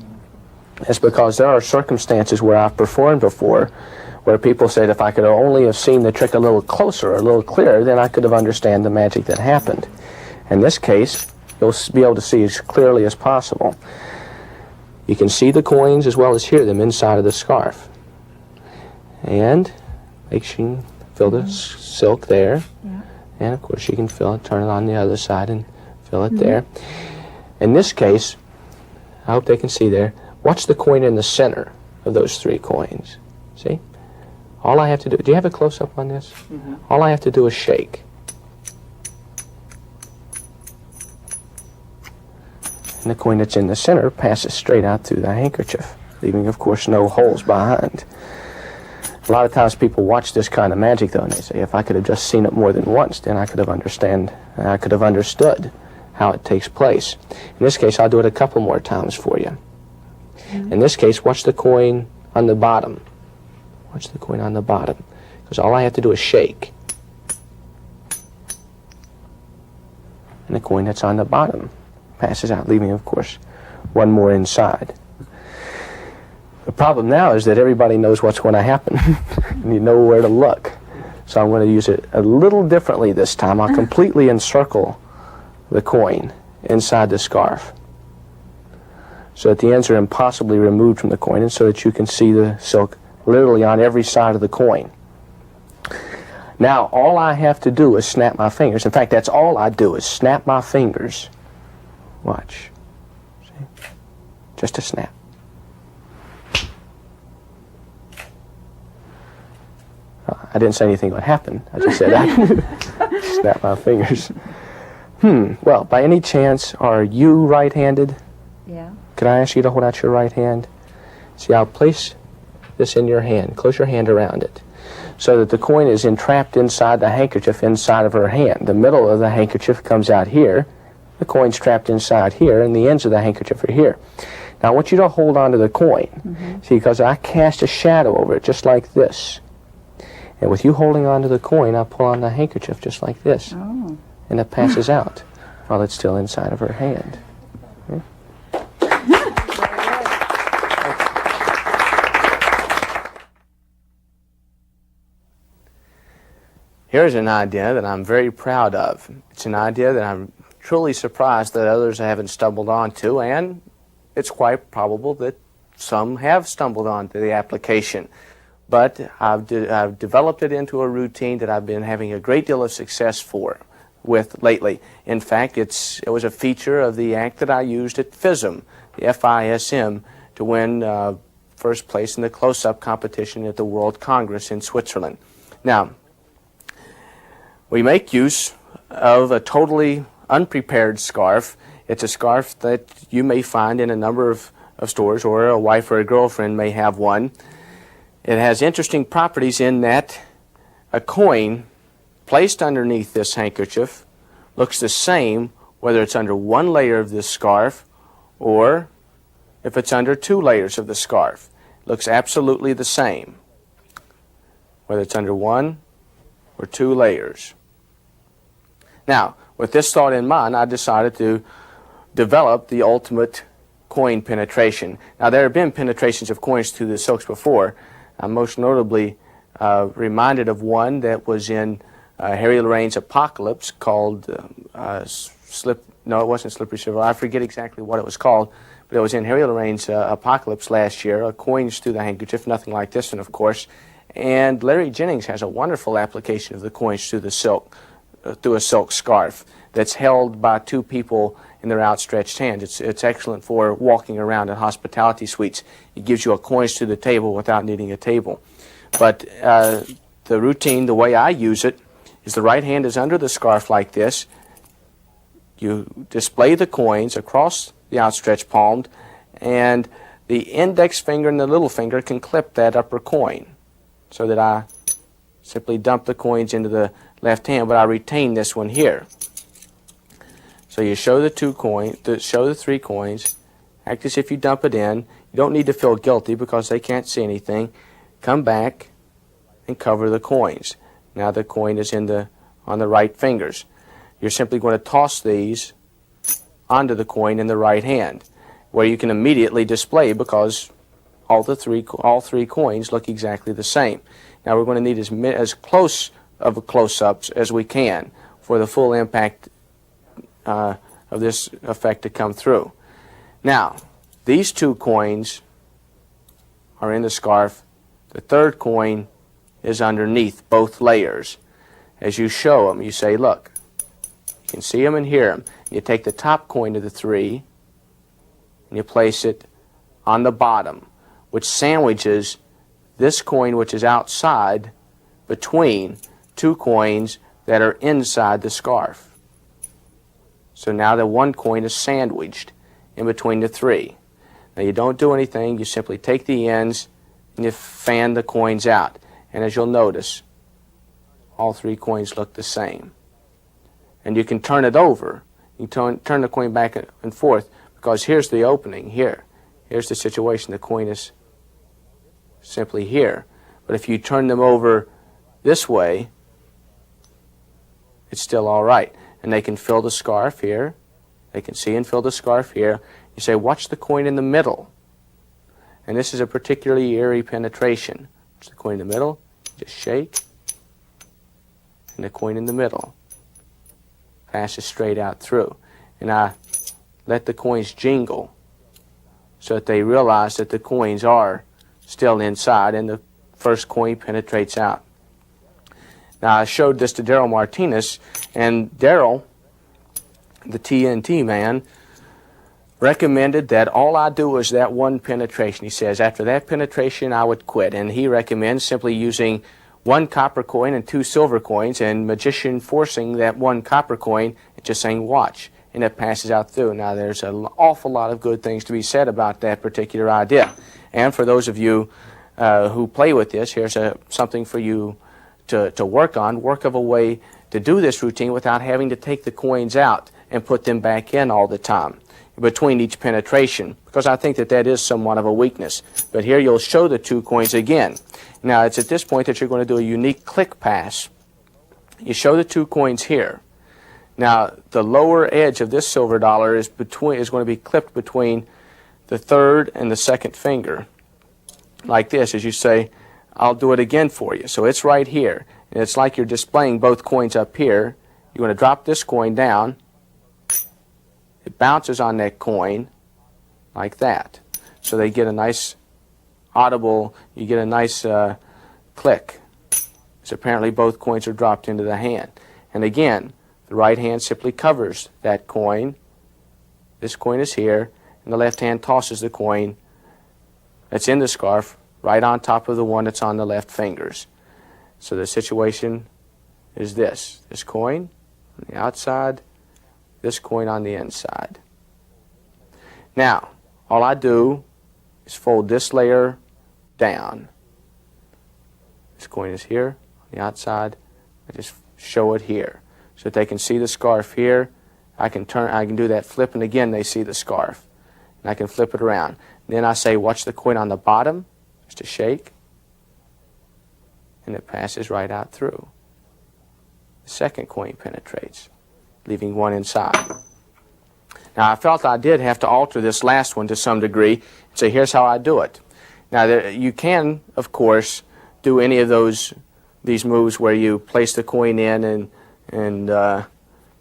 is because there are circumstances where I've performed before where people said if I could only have seen the trick a little closer or a little clearer, then I could have understood the magic that happened. In this case, you'll be able to see as clearly as possible. You can see the coins as well as hear them inside of the scarf. And make sure you fill the silk there. Yeah. And of course you can fill it, turn it on the other side and fill it there. In this case, I hope they can see there, watch the coin in the center of those 3 coins. See? All I have to do you have a close-up on this? Mm-hmm. All I have to do is shake. And the coin that's in the center passes straight out through the handkerchief, leaving, of course, no holes behind. A lot of times people watch this kind of magic, though, and they say, if I could have just seen it more than once, then I could have understood how it takes place. In this case, I'll do it a couple more times for you. In this case, watch the coin on the bottom. Watch the coin on the bottom. Because all I have to do is shake. And the coin that's on the bottom passes out, leaving, of course, one more inside. The problem now is that everybody knows what's going to happen. And you know where to look. So I'm going to use it a little differently this time. I'll completely encircle the coin inside the scarf, so that the ends are impossibly removed from the coin, and so that you can see the silk literally on every side of the coin. Now, all I have to do is snap my fingers. In fact, that's all I do is snap my fingers. Watch. See? Just a snap. I didn't say anything would happen. I just said I snap my fingers. Well, by any chance, are you right-handed? Yeah. Could I ask you to hold out your right hand? See, I'll place this in your hand. Close your hand around it, so that the coin is entrapped inside the handkerchief inside of her hand. The middle of the handkerchief comes out here. The coin's trapped inside here, and the ends of the handkerchief are here. Now, I want you to hold on to the coin. See, because I cast a shadow over it, just like this. And with you holding on to the coin, I pull on the handkerchief just like this. Oh. And it passes out while it's still inside of her hand. Here's an idea that I'm very proud of. It's an idea that I'm truly surprised that others haven't stumbled onto, and it's quite probable that some have stumbled onto the application. But I've developed it into a routine that I've been having a great deal of success with lately. In fact, it was a feature of the act that I used at FISM, the FISM, to win first place in the close-up competition at the World Congress in Switzerland. Now, we make use of a totally unprepared scarf. It's a scarf that you may find in a number of stores, or a wife or a girlfriend may have one. It has interesting properties in that a coin placed underneath this handkerchief looks the same whether it's under one layer of this scarf or if it's under two layers of the scarf. It looks absolutely the same whether it's under one or two layers. Now, with this thought in mind, I decided to develop the ultimate coin penetration. Now, there have been penetrations of coins through the silks before. I'm most notably reminded of one that was in Harry Lorraine's Apocalypse called no, it wasn't Slippery Silver. I forget exactly what it was called, but it was in Harry Lorraine's Apocalypse last year. Coins through the handkerchief, nothing like this one, of course. And Larry Jennings has a wonderful application of the coins through the silk, through a silk scarf that's held by two people in their outstretched hands. It's excellent for walking around in hospitality suites. It gives you a coins to the table without needing a table. But the routine, the way I use it, is the right hand is under the scarf like this. You display the coins across the outstretched palm, and the index finger and the little finger can clip that upper coin, so that I simply dump the coins into the left hand, but I retain this one here. So you show the show the three coins, act as if you dump it in. You don't need to feel guilty because they can't see anything. Come back and cover the coins. Now the coin is on the right fingers. You're simply going to toss these onto the coin in the right hand, where you can immediately display because all three coins look exactly the same. Now we're going to need as close of a close-ups as we can for the full impact of this effect to come through. Now, these two coins are in the scarf. The third coin is underneath both layers. As you show them, you say, look, you can see them and hear them. You take the top coin of the three and you place it on the bottom, which sandwiches this coin, which is outside, between two coins that are inside the scarf. So now the one coin is sandwiched in between the three. Now you don't do anything. You simply take the ends and you fan the coins out. And as you'll notice, all three coins look the same. And you can turn it over. You turn the coin back and forth, because here's the opening here. here's the situation. The coin is simply here. But if you turn them over this way, it's still all right. And they can fill the scarf here. They can see and fill the scarf here. You say, watch the coin in the middle. And this is a particularly eerie penetration. Watch the coin in the middle. Just shake. And the coin in the middle passes straight out through. And I let the coins jingle so that they realize that the coins are still inside and the first coin penetrates out. Now, I showed this to Daryl Martinez, and Daryl, the TNT man, recommended that all I do is that one penetration. He says, after that penetration, I would quit. And he recommends simply using one copper coin and 2 silver coins, and magician forcing that one copper coin and just saying, watch, and it passes out through. Now, there's an awful lot of good things to be said about that particular idea. And for those of you who play with this, here's something for you to work on. Work of a way to do this routine without having to take the coins out and put them back in all the time between each penetration, because I think that that is somewhat of a weakness. But here you'll show the 2 coins again. Now, it's at this point that you're going to do a unique click pass. You show the 2 coins here. Now, the lower edge of this silver dollar is going to be clipped between the 3rd and the 2nd finger, like this, as you say, I'll do it again for you. So it's right here, and it's like you're displaying both coins up here. You're going to drop this coin down. It bounces on that coin like that. So they get a nice audible, you get a nice click. So apparently both coins are dropped into the hand. And again, the right hand simply covers that coin. This coin is here, and the left hand tosses the coin that's in the scarf right on top of the one that's on the left fingers. So the situation is this. This coin on the outside, this coin on the inside. Now, all I do is fold this layer down. This coin is here on the outside. I just show it here so that they can see the scarf here. I can do that flip, and again they see the scarf. And I can flip it around. And then I say, watch the coin on the bottom, just a shake, and it passes right out through. The 2nd coin penetrates, leaving one inside. Now, I felt I did have to alter this last one to some degree, and say, here's how I do it. Now, you can, of course, do any of these moves where you place the coin in and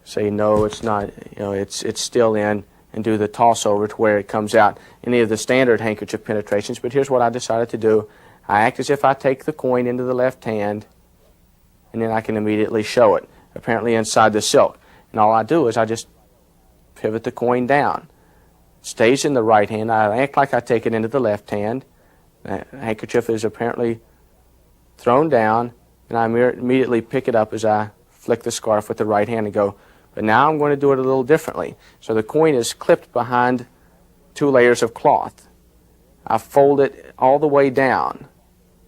say, no, it's not, it's still in, and do the toss over to where it comes out. Any of the standard handkerchief penetrations, but here's what I decided to do. I act as if I take the coin into the left hand, and then I can immediately show it, apparently inside the silk. And all I do is I just pivot the coin down. It stays in the right hand. I act like I take it into the left hand. The handkerchief is apparently thrown down, and I immediately pick it up as I flick the scarf with the right hand and go, but now I'm going to do it a little differently. So the coin is clipped behind 2 layers of cloth. I fold it all the way down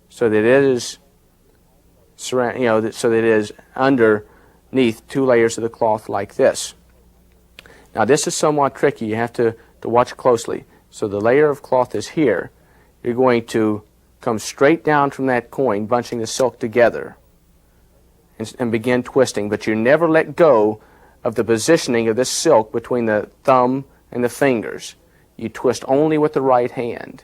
so that it is so that it is underneath 2 layers of the cloth like this. Now this is somewhat tricky. You have to watch closely. So the layer of cloth is here. You're going to come straight down from that coin, bunching the silk together, and begin twisting. But you never let go of the positioning of this silk between the thumb and the fingers. You twist only with the right hand.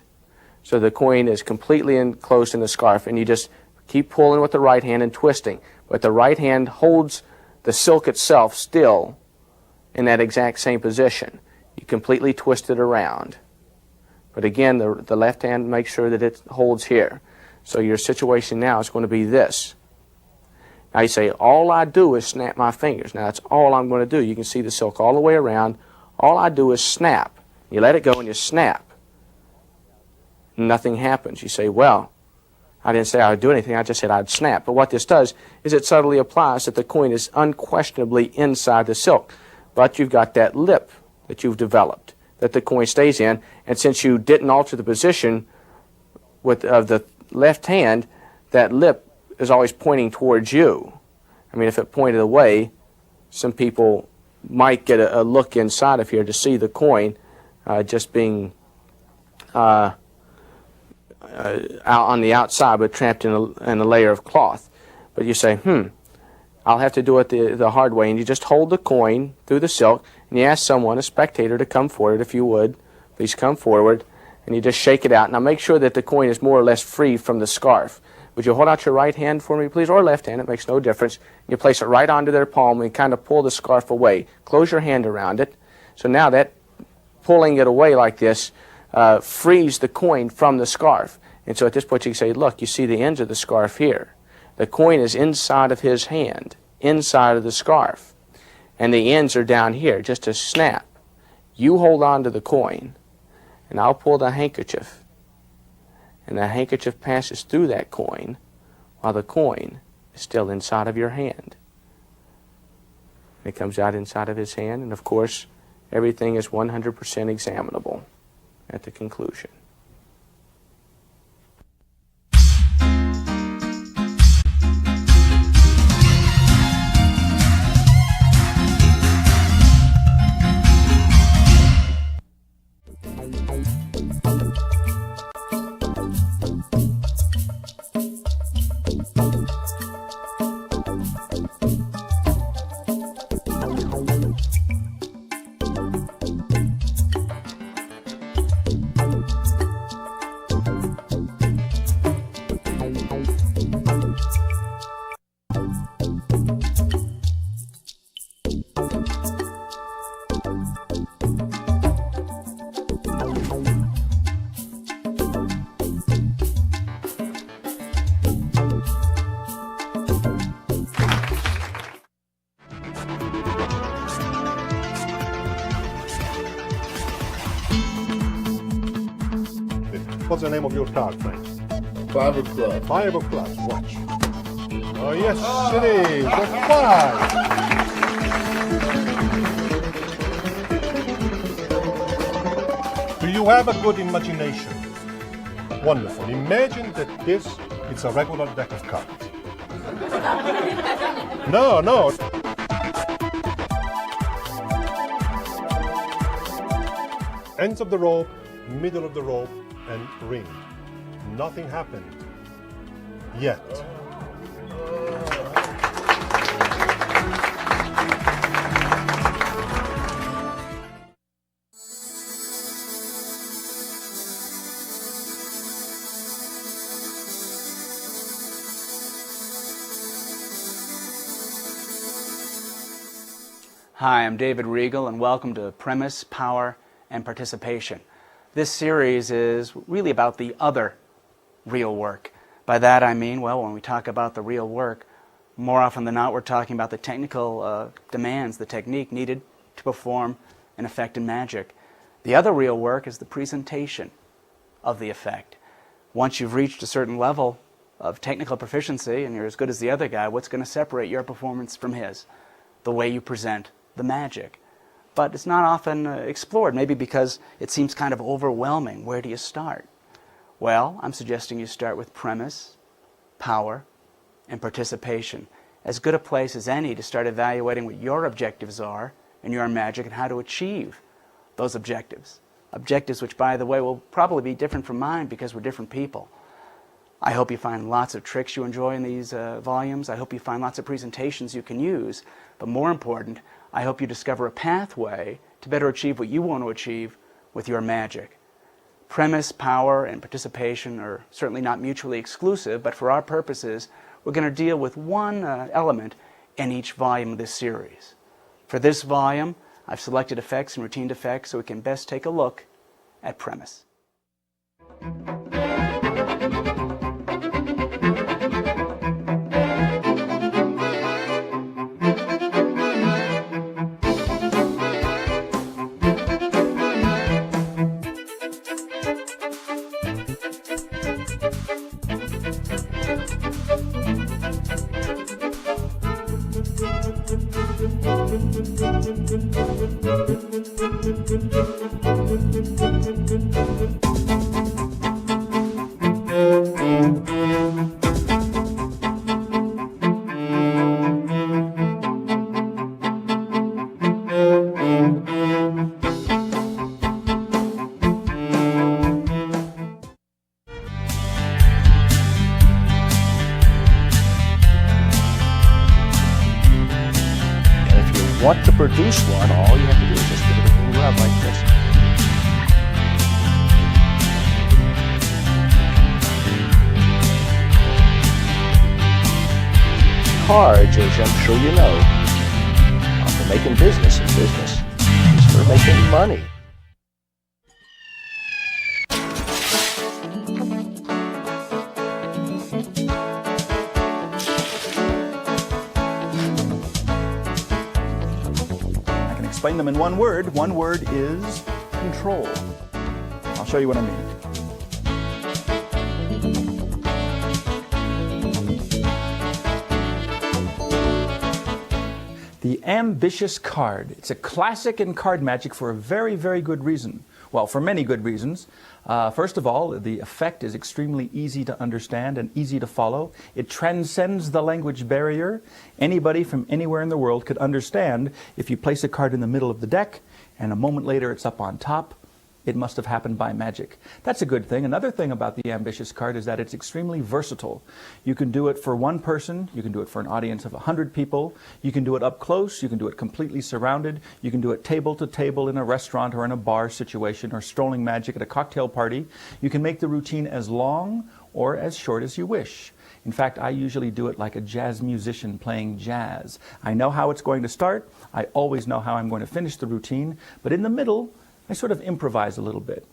So the coin is completely enclosed in the scarf, and you just keep pulling with the right hand and twisting. But the right hand holds the silk itself still in that exact same position. You completely twist it around. But again, the left hand makes sure that it holds here. So your situation now is going to be this. Now you say, all I do is snap my fingers. Now that's all I'm going to do. You can see the silk all the way around. All I do is snap. You let it go and you snap. Nothing happens. You say, well, I didn't say I would do anything. I just said I'd snap. But what this does is it subtly applies that the coin is unquestionably inside the silk. But you've got that lip that you've developed that the coin stays in. And since you didn't alter the position of the left hand, that lip is always pointing towards you. I mean, if it pointed away, some people might get a look inside of here to see the coin just being out on the outside, but trapped in a layer of cloth. But you say, I'll have to do it the hard way. And you just hold the coin through the silk, and you ask someone, a spectator, to come forward, if you would. Please come forward. And you just shake it out. Now make sure that the coin is more or less free from the scarf. Would you hold out your right hand for me, please, or left hand? It makes no difference. You place it right onto their palm and kind of pull the scarf away. Close your hand around it. So now that pulling it away like this frees the coin from the scarf. And so at this point you can say, look, you see the ends of the scarf here. The coin is inside of his hand, inside of the scarf. And the ends are down here, just a snap. You hold on to the coin, and I'll pull the handkerchief. And the handkerchief passes through that coin while the coin is still inside of your hand. It comes out inside of his hand, and of course, everything is 100% examinable at the conclusion. What's the name of your card, friend? Five of clubs. Five of clubs. Watch. Oh, yes, it is. A five. Do you have a good imagination? Wonderful. Imagine that this is a regular deck of cards. No. Ends of the rope, middle of the rope, and ring. Nothing happened yet. Hi, I'm David Regal, and welcome to Premise, Power, and Participation. This series is really about the other real work. By that I mean, well, when we talk about the real work, more often than not we're talking about the technical demands, the technique needed to perform an effect in magic. The other real work is the presentation of the effect. Once you've reached a certain level of technical proficiency and you're as good as the other guy, what's going to separate your performance from his? The way you present the magic. But it's not often explored, maybe because it seems kind of overwhelming. Where do you start? Well, I'm suggesting you start with premise, power, and participation. As good a place as any to start evaluating what your objectives are in your magic and how to achieve those objectives. Objectives which, by the way, will probably be different from mine because we're different people. I hope you find lots of tricks you enjoy in these volumes. I hope you find lots of presentations you can use. But more important, I hope you discover a pathway to better achieve what you want to achieve with your magic. Premise, power, and participation are certainly not mutually exclusive, but for our purposes, we're going to deal with one element in each volume of this series. For this volume, I've selected effects and routine effects so we can best take a look at premise. want to produce one, all you have to do is just give it a little rub like this. Cards, as I'm sure you know, are for making business, and business is for making money. I can explain them in one word. One word is control. I'll show you what I mean. The ambitious card. It's a classic in card magic for a very, very good reason. Well, for many good reasons. First of all, the effect is extremely easy to understand and easy to follow. It transcends the language barrier. Anybody from anywhere in the world could understand if you place a card in the middle of the deck and a moment later it's up on top. It must have happened by magic. That's a good thing. Another thing about the ambitious card is that it's extremely versatile. You can do it for one person. You can do it for an audience of 100 people. You can do it up close. You can do it completely surrounded. You can do it table to table in a restaurant or in a bar situation or strolling magic at a cocktail party. You can make the routine as long or as short as you wish. In fact, I usually do it like a jazz musician playing jazz. I know how it's going to start. I always know how I'm going to finish the routine. But in the middle, I sort of improvise a little bit.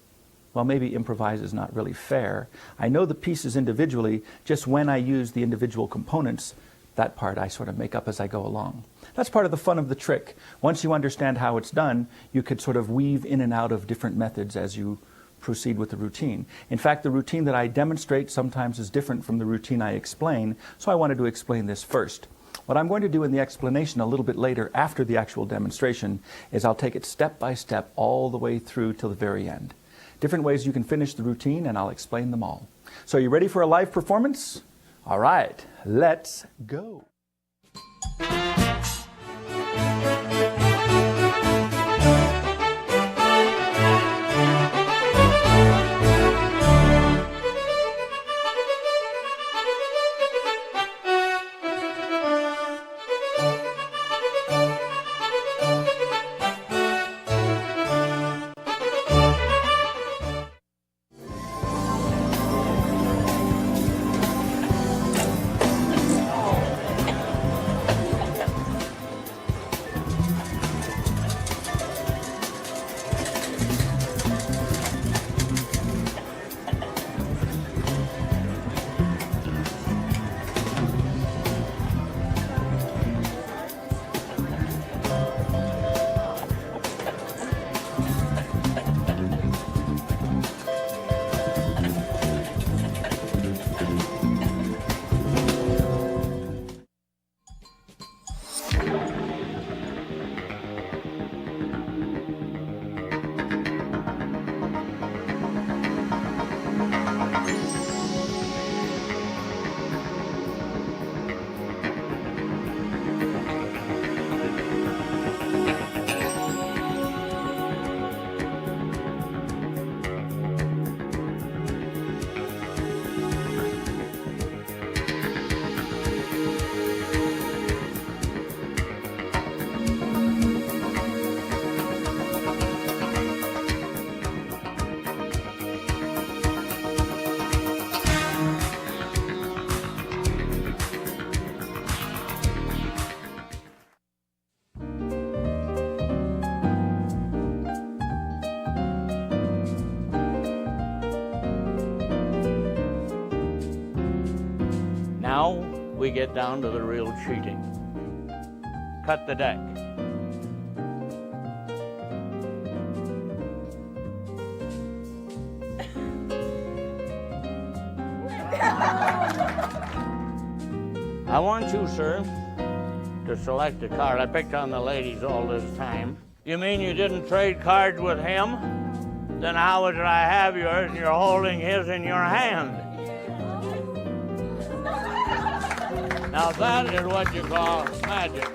Well, maybe improvise is not really fair. I know the pieces individually, just when I use the individual components, that part I sort of make up as I go along. That's part of the fun of the trick. Once you understand how it's done, you could sort of weave in and out of different methods as you proceed with the routine. In fact, the routine that I demonstrate sometimes is different from the routine I explain, so I wanted to explain this first. What I'm going to do in the explanation a little bit later after the actual demonstration is I'll take it step by step all the way through till the very end. Different ways you can finish the routine, and I'll explain them all. So are you ready for a live performance? All right, let's go. Now we get down to the real cheating. Cut the deck. I want you, sir, to select a card. I picked on the ladies all this time. You mean you didn't trade cards with him? Then how would I have yours and you're holding his in your hand? Now that is what you call magic.